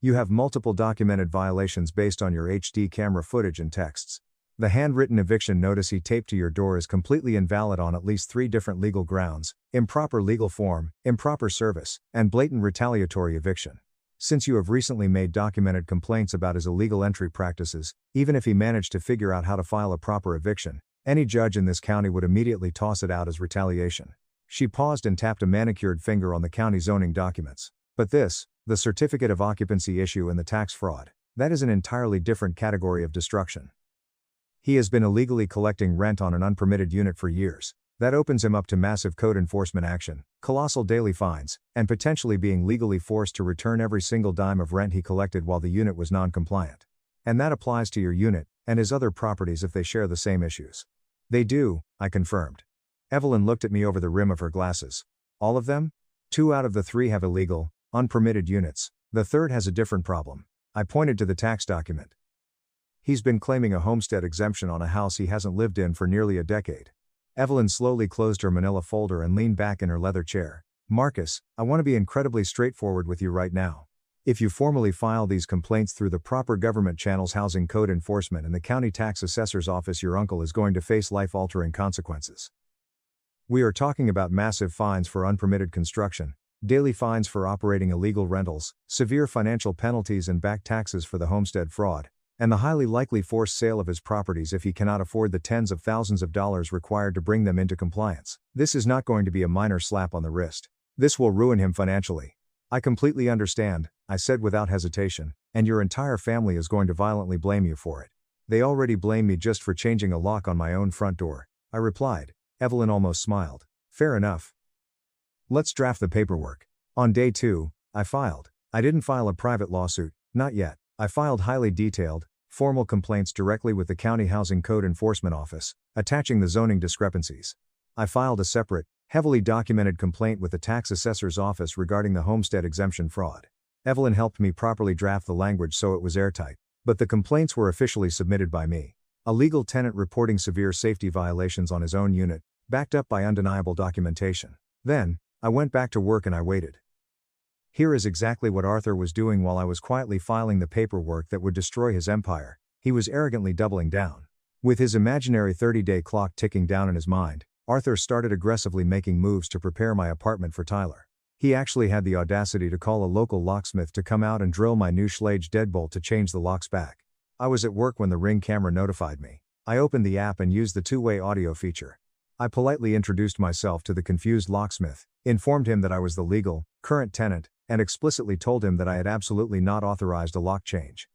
You have multiple documented violations based on your HD camera footage and texts. The handwritten eviction notice he taped to your door is completely invalid on at least 3 different legal grounds: improper legal form, improper service, and blatant retaliatory eviction. Since you have recently made documented complaints about his illegal entry practices, even if he managed to figure out how to file a proper eviction, any judge in this county would immediately toss it out as retaliation." She paused and tapped a manicured finger on the county zoning documents. "But this, the certificate of occupancy issue and the tax fraud, that is an entirely different category of destruction. He has been illegally collecting rent on an unpermitted unit for years. That opens him up to massive code enforcement action, colossal daily fines, and potentially being legally forced to return every single dime of rent he collected while the unit was non-compliant. And that applies to your unit, and his other properties if they share the same issues." "They do," I confirmed. Evelyn looked at me over the rim of her glasses. "All of them? 2 out of the 3 have illegal, unpermitted units. The third has a different problem." I pointed to the tax document. "He's been claiming a homestead exemption on a house he hasn't lived in for nearly a decade." Evelyn slowly closed her manila folder and leaned back in her leather chair. "Marcus, I want to be incredibly straightforward with you right now. If you formally file these complaints through the proper government channels, housing code enforcement and the county tax assessor's office, your uncle is going to face life-altering consequences. We are talking about massive fines for unpermitted construction, daily fines for operating illegal rentals, severe financial penalties and back taxes for the homestead fraud, and the highly likely forced sale of his properties if he cannot afford the tens of thousands of dollars required to bring them into compliance. This is not going to be a minor slap on the wrist. This will ruin him financially." "I completely understand," I said without hesitation, "and your entire family is going to violently blame you for it." "They already blame me just for changing a lock on my own front door," I replied. Evelyn almost smiled. "Fair enough. Let's draft the paperwork." On day 2, I filed. I didn't file a private lawsuit, not yet. I filed highly detailed, formal complaints directly with the County Housing Code Enforcement Office, attaching the zoning discrepancies. I filed a separate, heavily documented complaint with the tax assessor's office regarding the homestead exemption fraud. Evelyn helped me properly draft the language so it was airtight, but the complaints were officially submitted by me. A legal tenant reporting severe safety violations on his own unit, backed up by undeniable documentation. Then, I went back to work and I waited. Here is exactly what Arthur was doing while I was quietly filing the paperwork that would destroy his empire. He was arrogantly doubling down. With his imaginary 30-day clock ticking down in his mind, Arthur started aggressively making moves to prepare my apartment for Tyler. He actually had the audacity to call a local locksmith to come out and drill my new Schlage deadbolt to change the locks back. I was at work when the Ring camera notified me. I opened the app and used the two-way audio feature. I politely introduced myself to the confused locksmith, informed him that I was the legal, current tenant, and explicitly told him that I had absolutely not authorized a lock change.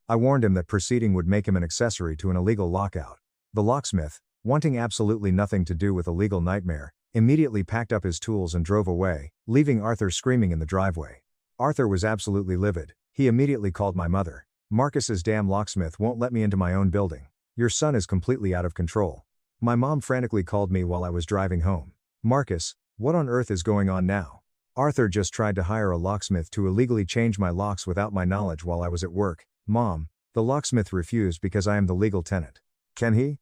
I warned him that proceeding would make him an accessory to an illegal lockout. The locksmith, wanting absolutely nothing to do with a legal nightmare, immediately packed up his tools and drove away, leaving Arthur screaming in the driveway. Arthur was absolutely livid. He immediately called my mother. "Marcus's damn locksmith won't let me into my own building. Your son is completely out of control." My mom frantically called me while I was driving home. "Marcus, what on earth is going on now? Arthur just tried to hire a locksmith to illegally change my locks without my knowledge while I was at work." "Mom, The locksmith refused because I am the legal tenant. Can he?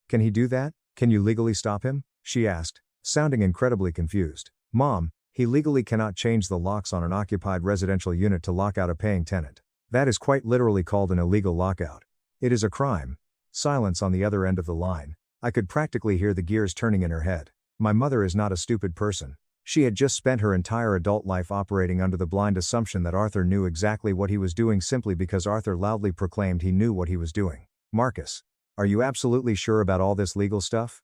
Can he do that? Can you legally stop him? She asked, sounding incredibly confused. Mom, he legally cannot change the locks on an occupied residential unit to lock out a paying tenant. That is quite literally called an illegal lockout. It is a crime. Silence on the other end of the line. I could practically hear the gears turning in her head. My mother is not a stupid person. She had just spent her entire adult life operating under the blind assumption that Arthur knew exactly what he was doing simply because Arthur loudly proclaimed he knew what he was doing. Marcus, are you absolutely sure about all this legal stuff?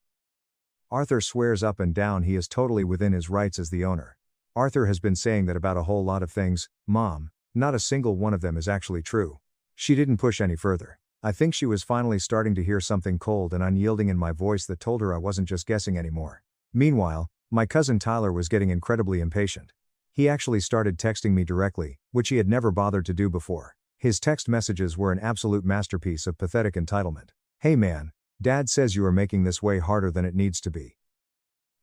Arthur swears up and down he is totally within his rights as the owner. Arthur has been saying that about a whole lot of things, Mom. Not a single one of them is actually true. She didn't push any further. I think she was finally starting to hear something cold and unyielding in my voice that told her I wasn't just guessing anymore. Meanwhile, my cousin Tyler was getting incredibly impatient. He actually started texting me directly, which he had never bothered to do before. His text messages were an absolute masterpiece of pathetic entitlement. Hey man, Dad says you are making this way harder than it needs to be.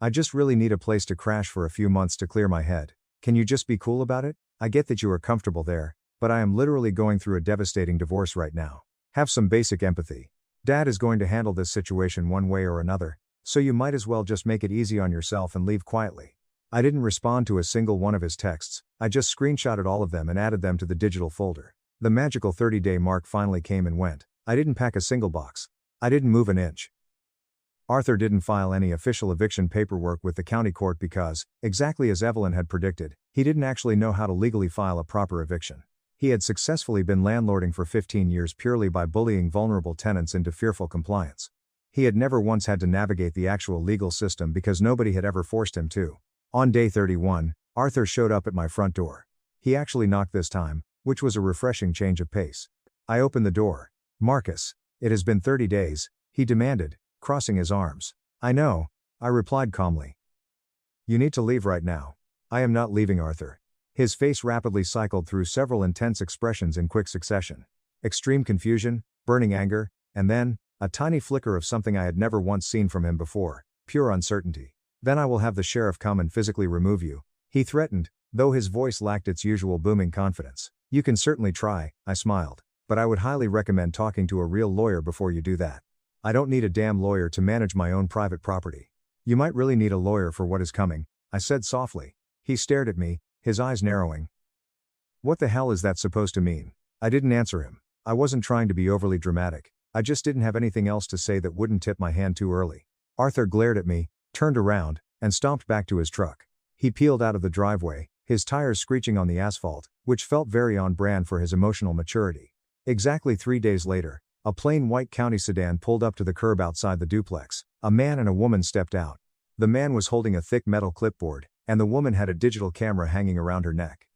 I just really need a place to crash for a few months to clear my head. Can you just be cool about it? I get that you are comfortable there, but I am literally going through a devastating divorce right now. Have some basic empathy. Dad is going to handle this situation one way or another, so you might as well just make it easy on yourself and leave quietly. I didn't respond to a single one of his texts, I just screenshotted all of them and added them to the digital folder. The magical 30-day mark finally came and went. I didn't pack a single box. I didn't move an inch. Arthur didn't file any official eviction paperwork with the county court because, exactly as Evelyn had predicted, he didn't actually know how to legally file a proper eviction. He had successfully been landlording for 15 years purely by bullying vulnerable tenants into fearful compliance. He had never once had to navigate the actual legal system because nobody had ever forced him to. On day 31, Arthur showed up at my front door. He actually knocked this time, which was a refreshing change of pace. I opened the door. Marcus, it has been 30 days, he demanded, crossing his arms. I know, I replied calmly. You need to leave right now. I am not leaving, Arthur. His face rapidly cycled through several intense expressions in quick succession. Extreme confusion, burning anger, and then, a tiny flicker of something I had never once seen from him before, pure uncertainty. Then I will have the sheriff come and physically remove you, he threatened, though his voice lacked its usual booming confidence. You can certainly try, I smiled, but I would highly recommend talking to a real lawyer before you do that. I don't need a damn lawyer to manage my own private property. You might really need a lawyer for what is coming, I said softly. He stared at me, his eyes narrowing. What the hell is that supposed to mean? I didn't answer him. I wasn't trying to be overly dramatic. I just didn't have anything else to say that wouldn't tip my hand too early. Arthur glared at me, turned around, and stomped back to his truck. He peeled out of the driveway, his tires screeching on the asphalt, which felt very on brand for his emotional maturity. Exactly 3 days later, a plain white county sedan pulled up to the curb outside the duplex. A man and a woman stepped out. The man was holding a thick metal clipboard, and the woman had a digital camera hanging around her neck.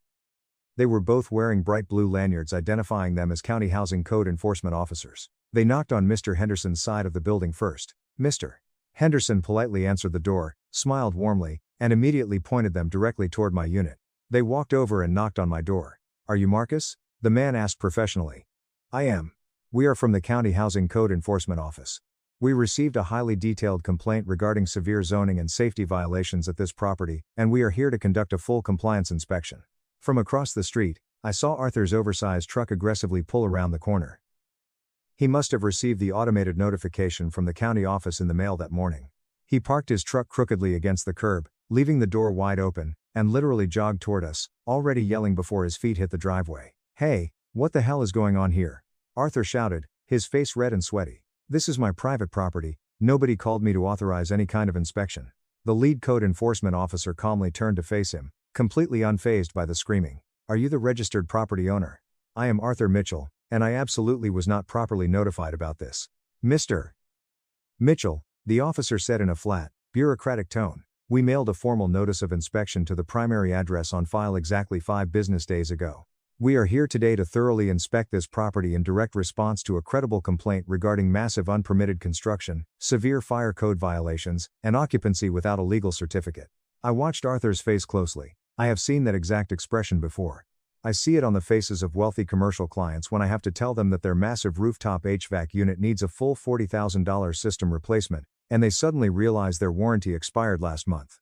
They were both wearing bright blue lanyards identifying them as county housing code enforcement officers. They knocked on Mr. Henderson's side of the building first. Mr. Henderson politely answered the door, smiled warmly, and immediately pointed them directly toward my unit. They walked over and knocked on my door. Are you Marcus? The man asked professionally. I am. We are from the County Housing Code Enforcement Office. We received a highly detailed complaint regarding severe zoning and safety violations at this property, and we are here to conduct a full compliance inspection. From across the street, I saw Arthur's oversized truck aggressively pull around the corner. He must have received the automated notification from the county office in the mail that morning. He parked his truck crookedly against the curb, leaving the door wide open, and literally jogged toward us, already yelling before his feet hit the driveway. Hey, what the hell is going on here? Arthur shouted, his face red and sweaty. This is my private property, nobody called me to authorize any kind of inspection. The lead code enforcement officer calmly turned to face him, completely unfazed by the screaming. Are you the registered property owner? I am Arthur Mitchell, and I absolutely was not properly notified about this. Mr. Mitchell, the officer said in a flat, bureaucratic tone. We mailed a formal notice of inspection to the primary address on file exactly 5 business days ago. We are here today to thoroughly inspect this property in direct response to a credible complaint regarding massive unpermitted construction, severe fire code violations, and occupancy without a legal certificate. I watched Arthur's face closely. I have seen that exact expression before. I see it on the faces of wealthy commercial clients when I have to tell them that their massive rooftop HVAC unit needs a full $40,000 system replacement, and they suddenly realize their warranty expired last month.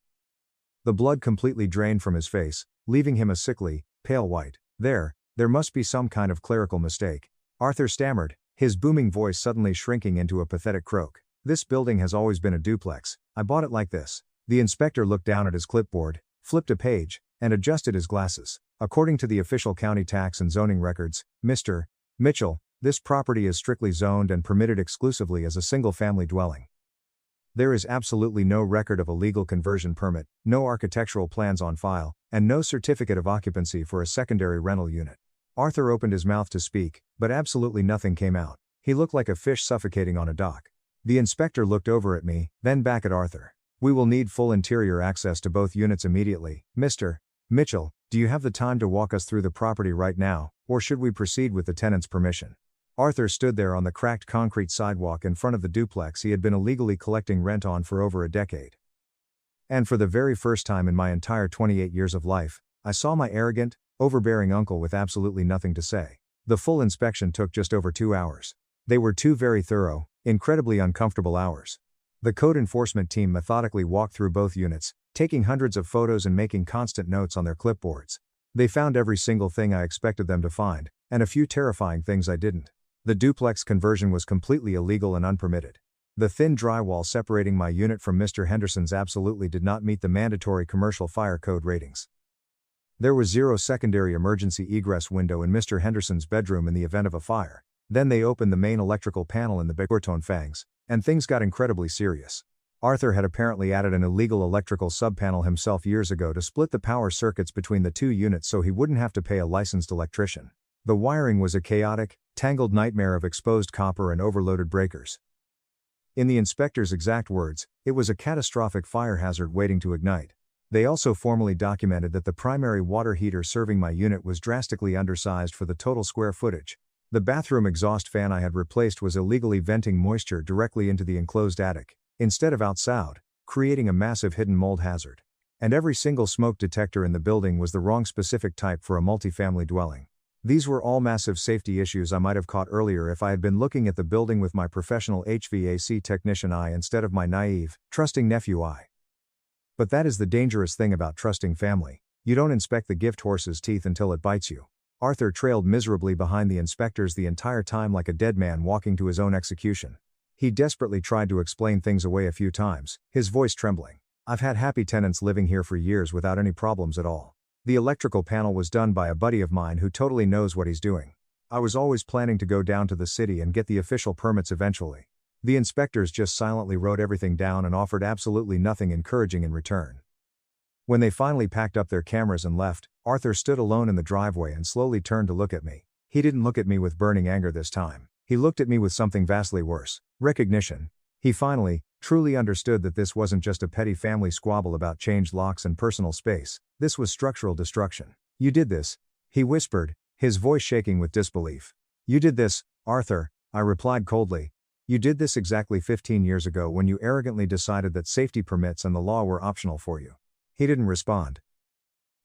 The blood completely drained from his face, leaving him a sickly, pale white. There must be some kind of clerical mistake. Arthur stammered, his booming voice suddenly shrinking into a pathetic croak. This building has always been a duplex. I bought it like this. The inspector looked down at his clipboard, flipped a page, and adjusted his glasses. According to the official county tax and zoning records, Mr. Mitchell, this property is strictly zoned and permitted exclusively as a single-family dwelling. There is absolutely no record of a legal conversion permit, no architectural plans on file, and no certificate of occupancy for a secondary rental unit. Arthur opened his mouth to speak, but absolutely nothing came out. He looked like a fish suffocating on a dock. The inspector looked over at me, then back at Arthur. We will need full interior access to both units immediately. Mr. Mitchell, do you have the time to walk us through the property right now, or should we proceed with the tenant's permission? Arthur stood there on the cracked concrete sidewalk in front of the duplex he had been illegally collecting rent on for over a decade. And for the very first time in my entire 28 years of life, I saw my arrogant, overbearing uncle with absolutely nothing to say. The full inspection took just over 2 hours. They were 2 very thorough, incredibly uncomfortable hours. The code enforcement team methodically walked through both units, taking hundreds of photos and making constant notes on their clipboards. They found every single thing I expected them to find, and a few terrifying things I didn't. The duplex conversion was completely illegal and unpermitted. The thin drywall separating my unit from Mr. Henderson's absolutely did not meet the mandatory commercial fire code ratings. There was zero secondary emergency egress window in Mr. Henderson's bedroom in the event of a fire. Then they opened the main electrical panel in the Bigorton fangs, and things got incredibly serious. Arthur had apparently added an illegal electrical subpanel himself years ago to split the power circuits between the 2 units so he wouldn't have to pay a licensed electrician. The wiring was a chaotic, tangled nightmare of exposed copper and overloaded breakers. In the inspector's exact words, it was a catastrophic fire hazard waiting to ignite. They also formally documented that the primary water heater serving my unit was drastically undersized for the total square footage. The bathroom exhaust fan I had replaced was illegally venting moisture directly into the enclosed attic, instead of outside, creating a massive hidden mold hazard. And every single smoke detector in the building was the wrong specific type for a multifamily dwelling. These were all massive safety issues I might have caught earlier if I had been looking at the building with my professional HVAC technician eye instead of my naive, trusting nephew eye. But that is the dangerous thing about trusting family. You don't inspect the gift horse's teeth until it bites you. Arthur trailed miserably behind the inspectors the entire time like a dead man walking to his own execution. He desperately tried to explain things away a few times, his voice trembling. I've had happy tenants living here for years without any problems at all. The electrical panel was done by a buddy of mine who totally knows what he's doing. I was always planning to go down to the city and get the official permits eventually. The inspectors just silently wrote everything down and offered absolutely nothing encouraging in return. When they finally packed up their cameras and left, Arthur stood alone in the driveway and slowly turned to look at me. He didn't look at me with burning anger this time. He looked at me with something vastly worse: recognition. He finally, truly understood that this wasn't just a petty family squabble about changed locks and personal space. This was structural destruction. You did this, he whispered, his voice shaking with disbelief. You did this, Arthur, I replied coldly. You did this exactly 15 years ago when you arrogantly decided that safety permits and the law were optional for you. He didn't respond.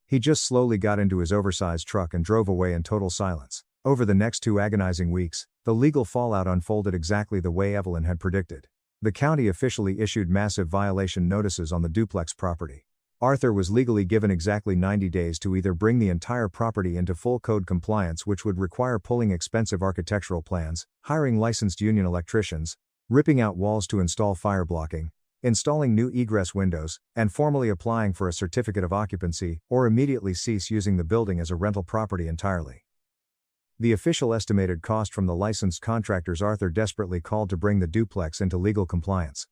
He just slowly got into his oversized truck and drove away in total silence. Over the next 2 agonizing weeks, the legal fallout unfolded exactly the way Evelyn had predicted. The county officially issued massive violation notices on the duplex property. Arthur was legally given exactly 90 days to either bring the entire property into full code compliance, which would require pulling expensive architectural plans, hiring licensed union electricians, ripping out walls to install fire blocking, installing new egress windows, and formally applying for a certificate of occupancy, or immediately cease using the building as a rental property entirely. The official estimated cost from the licensed contractors Arthur desperately called to bring the duplex into legal compliance: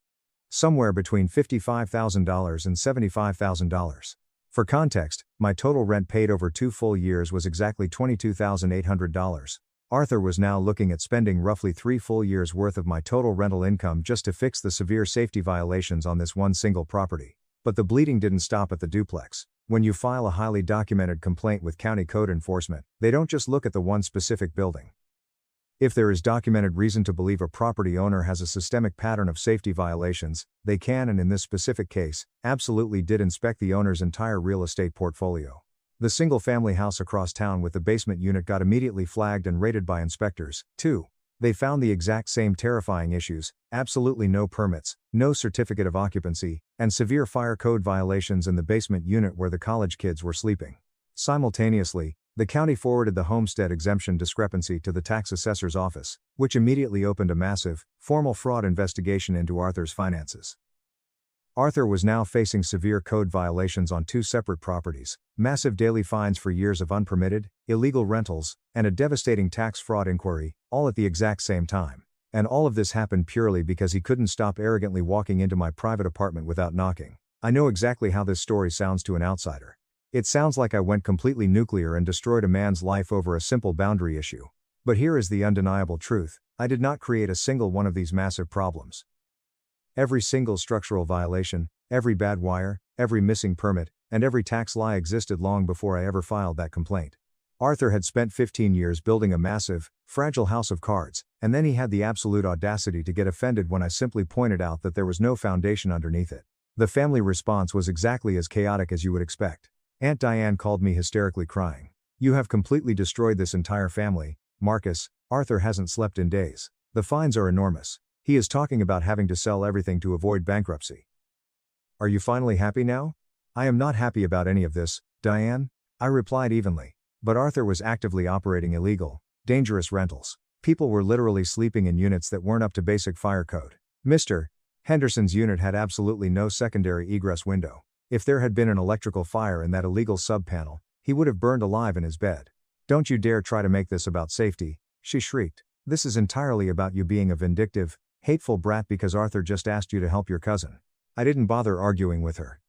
somewhere between $55,000 and $75,000. For context, my total rent paid over 2 full years was exactly $22,800. Arthur was now looking at spending roughly 3 full years' worth of my total rental income just to fix the severe safety violations on this one single property. But the bleeding didn't stop at the duplex. When you file a highly documented complaint with county code enforcement, they don't just look at the one specific building. If there is documented reason to believe a property owner has a systemic pattern of safety violations, they can, and in this specific case, absolutely did inspect the owner's entire real estate portfolio. The single-family house across town with the basement unit got immediately flagged and rated by inspectors, too. They found the exact same terrifying issues: absolutely no permits, no certificate of occupancy, and severe fire code violations in the basement unit where the college kids were sleeping. Simultaneously, The county forwarded the homestead exemption discrepancy to the tax assessor's office, which immediately opened a massive, formal fraud investigation into Arthur's finances. Arthur was now facing severe code violations on 2 separate properties, massive daily fines for years of unpermitted, illegal rentals, and a devastating tax fraud inquiry, all at the exact same time. And all of this happened purely because he couldn't stop arrogantly walking into my private apartment without knocking. I know exactly how this story sounds to an outsider. It sounds like I went completely nuclear and destroyed a man's life over a simple boundary issue. But here is the undeniable truth: I did not create a single one of these massive problems. Every single structural violation, every bad wire, every missing permit, and every tax lie existed long before I ever filed that complaint. Arthur had spent 15 years building a massive, fragile house of cards, and then he had the absolute audacity to get offended when I simply pointed out that there was no foundation underneath it. The family response was exactly as chaotic as you would expect. Aunt Diane called me hysterically crying. "You have completely destroyed this entire family, Marcus. Arthur hasn't slept in days. The fines are enormous. He is talking about having to sell everything to avoid bankruptcy." "Are you finally happy now?" "I am not happy about any of this, Diane," I replied evenly. But Arthur was actively operating illegal, dangerous rentals. People were literally sleeping in units that weren't up to basic fire code. Mr. Henderson's unit had absolutely no secondary egress window. If there had been an electrical fire in that illegal sub-panel, he would have burned alive in his bed. "Don't you dare try to make this about safety," she shrieked. "This is entirely about you being a vindictive, hateful brat because Arthur just asked you to help your cousin." I didn't bother arguing with her.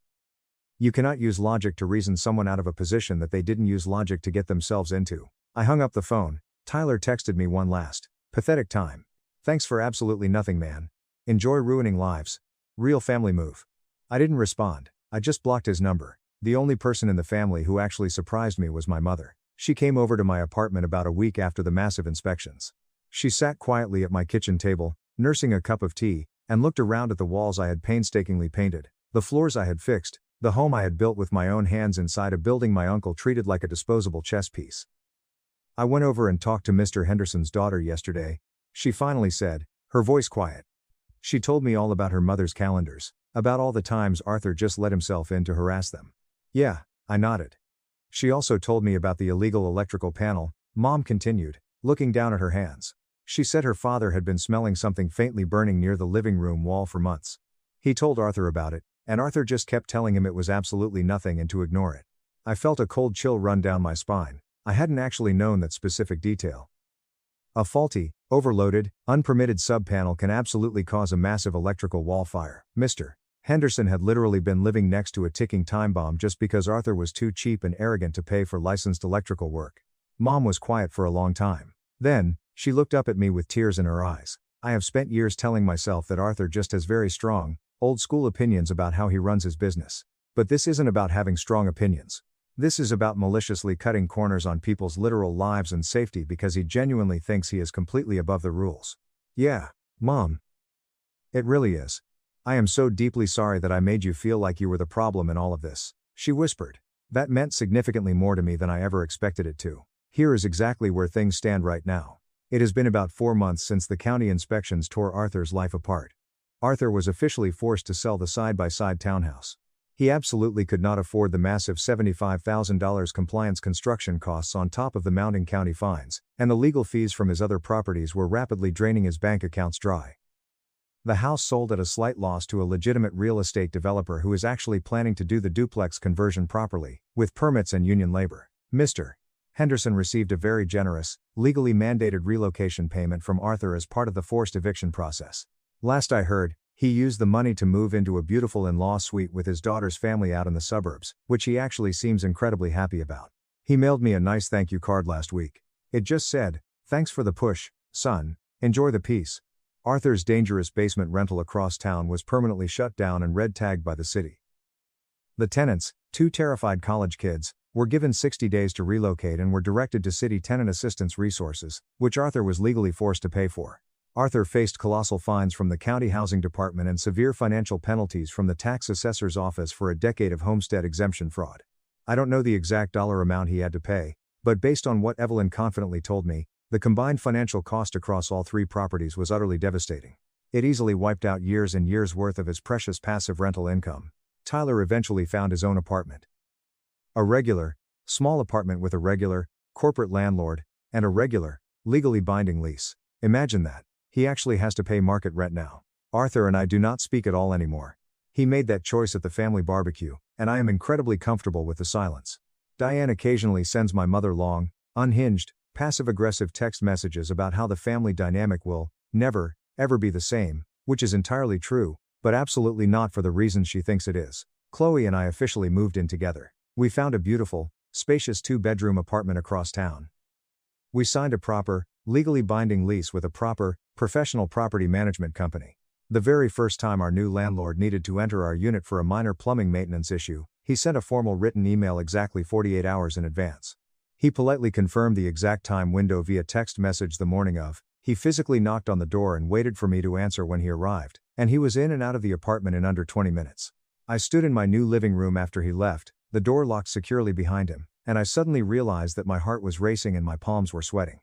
You cannot use logic to reason someone out of a position that they didn't use logic to get themselves into. I hung up the phone. Tyler texted me one last pathetic time. "Thanks for absolutely nothing, man. Enjoy ruining lives. Real family move." I didn't respond. I just blocked his number. The only person in the family who actually surprised me was my mother. She came over to my apartment about a week after the massive inspections. She sat quietly at my kitchen table, nursing a cup of tea, and looked around at the walls I had painstakingly painted, the floors I had fixed, the home I had built with my own hands inside a building my uncle treated like a disposable chess piece. "I went over and talked to Mr. Henderson's daughter yesterday," she finally said, her voice quiet. She told me all about her mother's calendars, about all the times Arthur just let himself in to harass them. "Yeah," I nodded. "She also told me about the illegal electrical panel," Mom continued, looking down at her hands. "She said her father had been smelling something faintly burning near the living room wall for months. He told Arthur about it, and Arthur just kept telling him it was absolutely nothing and to ignore it." I felt a cold chill run down my spine. I hadn't actually known that specific detail. A faulty, overloaded, unpermitted sub-panel can absolutely cause a massive electrical wall fire. Mr. Henderson had literally been living next to a ticking time bomb just because Arthur was too cheap and arrogant to pay for licensed electrical work. Mom was quiet for a long time. Then, she looked up at me with tears in her eyes. "I have spent years telling myself that Arthur just has very strong, old-school opinions about how he runs his business. But this isn't about having strong opinions. This is about maliciously cutting corners on people's literal lives and safety because he genuinely thinks he is completely above the rules." "Yeah, Mom. It really is. I am so deeply sorry that I made you feel like you were the problem in all of this," she whispered. That meant significantly more to me than I ever expected it to. Here is exactly where things stand right now. It has been about 4 months since the county inspections tore Arthur's life apart. Arthur was officially forced to sell the side-by-side townhouse. He absolutely could not afford the massive $75,000 compliance construction costs on top of the mounting county fines, and the legal fees from his other properties were rapidly draining his bank accounts dry. The house sold at a slight loss to a legitimate real estate developer who is actually planning to do the duplex conversion properly, with permits and union labor. Mr. Henderson received a very generous, legally mandated relocation payment from Arthur as part of the forced eviction process. Last I heard, he used the money to move into a beautiful in-law suite with his daughter's family out in the suburbs, which he actually seems incredibly happy about. He mailed me a nice thank you card last week. It just said, "Thanks for the push, son. Enjoy the peace." Arthur's dangerous basement rental across town was permanently shut down and red-tagged by the city. The tenants, 2 terrified college kids, were given 60 days to relocate and were directed to city tenant assistance resources, which Arthur was legally forced to pay for. Arthur faced colossal fines from the county housing department and severe financial penalties from the tax assessor's office for a decade of homestead exemption fraud. I don't know the exact dollar amount he had to pay, but based on what Evelyn confidently told me, the combined financial cost across all 3 properties was utterly devastating. It easily wiped out years and years' worth of his precious passive rental income. Tyler eventually found his own apartment. A regular, small apartment with a regular, corporate landlord, and a regular, legally binding lease. Imagine that. He actually has to pay market rent now. Arthur and I do not speak at all anymore. He made that choice at the family barbecue, and I am incredibly comfortable with the silence. Diane occasionally sends my mother long, unhinged, passive-aggressive text messages about how the family dynamic will never, ever be the same, which is entirely true, but absolutely not for the reasons she thinks it is. Chloe and I officially moved in together. We found a beautiful, spacious 2-bedroom apartment across town. We signed a proper, legally binding lease with a proper, professional property management company. The very first time our new landlord needed to enter our unit for a minor plumbing maintenance issue, he sent a formal written email exactly 48 hours in advance. He politely confirmed the exact time window via text message the morning of. He physically knocked on the door and waited for me to answer when he arrived, and he was in and out of the apartment in under 20 minutes. I stood in my new living room after he left, the door locked securely behind him, and I suddenly realized that my heart was racing and my palms were sweating.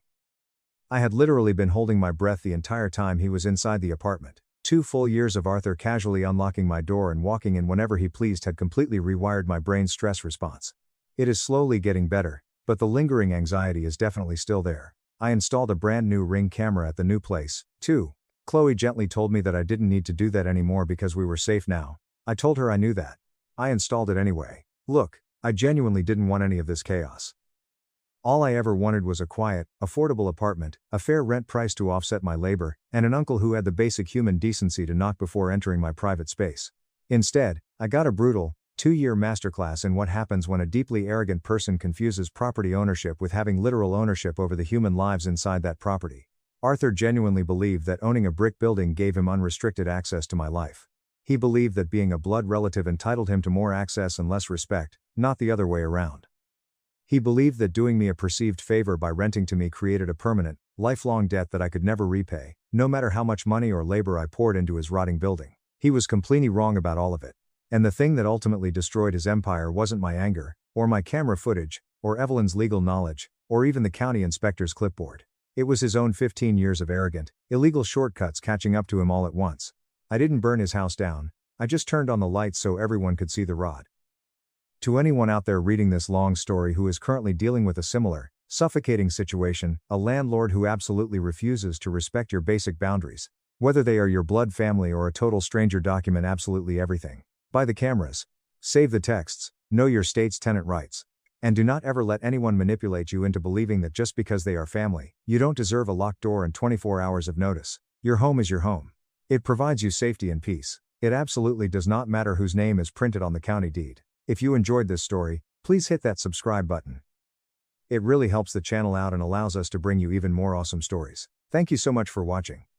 I had literally been holding my breath the entire time he was inside the apartment. 2 full years of Arthur casually unlocking my door and walking in whenever he pleased had completely rewired my brain's stress response. It is slowly getting better, but the lingering anxiety is definitely still there. I installed a brand new Ring camera at the new place, too. Chloe gently told me that I didn't need to do that anymore because we were safe now. I told her I knew that. I installed it anyway. Look, I genuinely didn't want any of this chaos. All I ever wanted was a quiet, affordable apartment, a fair rent price to offset my labor, and an uncle who had the basic human decency to knock before entering my private space. Instead, I got a brutal, 2-year masterclass in what happens when a deeply arrogant person confuses property ownership with having literal ownership over the human lives inside that property. Arthur genuinely believed that owning a brick building gave him unrestricted access to my life. He believed that being a blood relative entitled him to more access and less respect, not the other way around. He believed that doing me a perceived favor by renting to me created a permanent, lifelong debt that I could never repay, no matter how much money or labor I poured into his rotting building. He was completely wrong about all of it. And the thing that ultimately destroyed his empire wasn't my anger, or my camera footage, or Evelyn's legal knowledge, or even the county inspector's clipboard. It was his own 15 years of arrogant, illegal shortcuts catching up to him all at once. I didn't burn his house down, I just turned on the lights so everyone could see the rot. To anyone out there reading this long story who is currently dealing with a similar, suffocating situation, a landlord who absolutely refuses to respect your basic boundaries, whether they are your blood family or a total stranger, document absolutely everything. Buy the cameras. Save the texts. Know your state's tenant rights. And do not ever let anyone manipulate you into believing that just because they are family, you don't deserve a locked door and 24 hours of notice. Your home is your home. It provides you safety and peace. It absolutely does not matter whose name is printed on the county deed. If you enjoyed this story, please hit that subscribe button. It really helps the channel out and allows us to bring you even more awesome stories. Thank you so much for watching.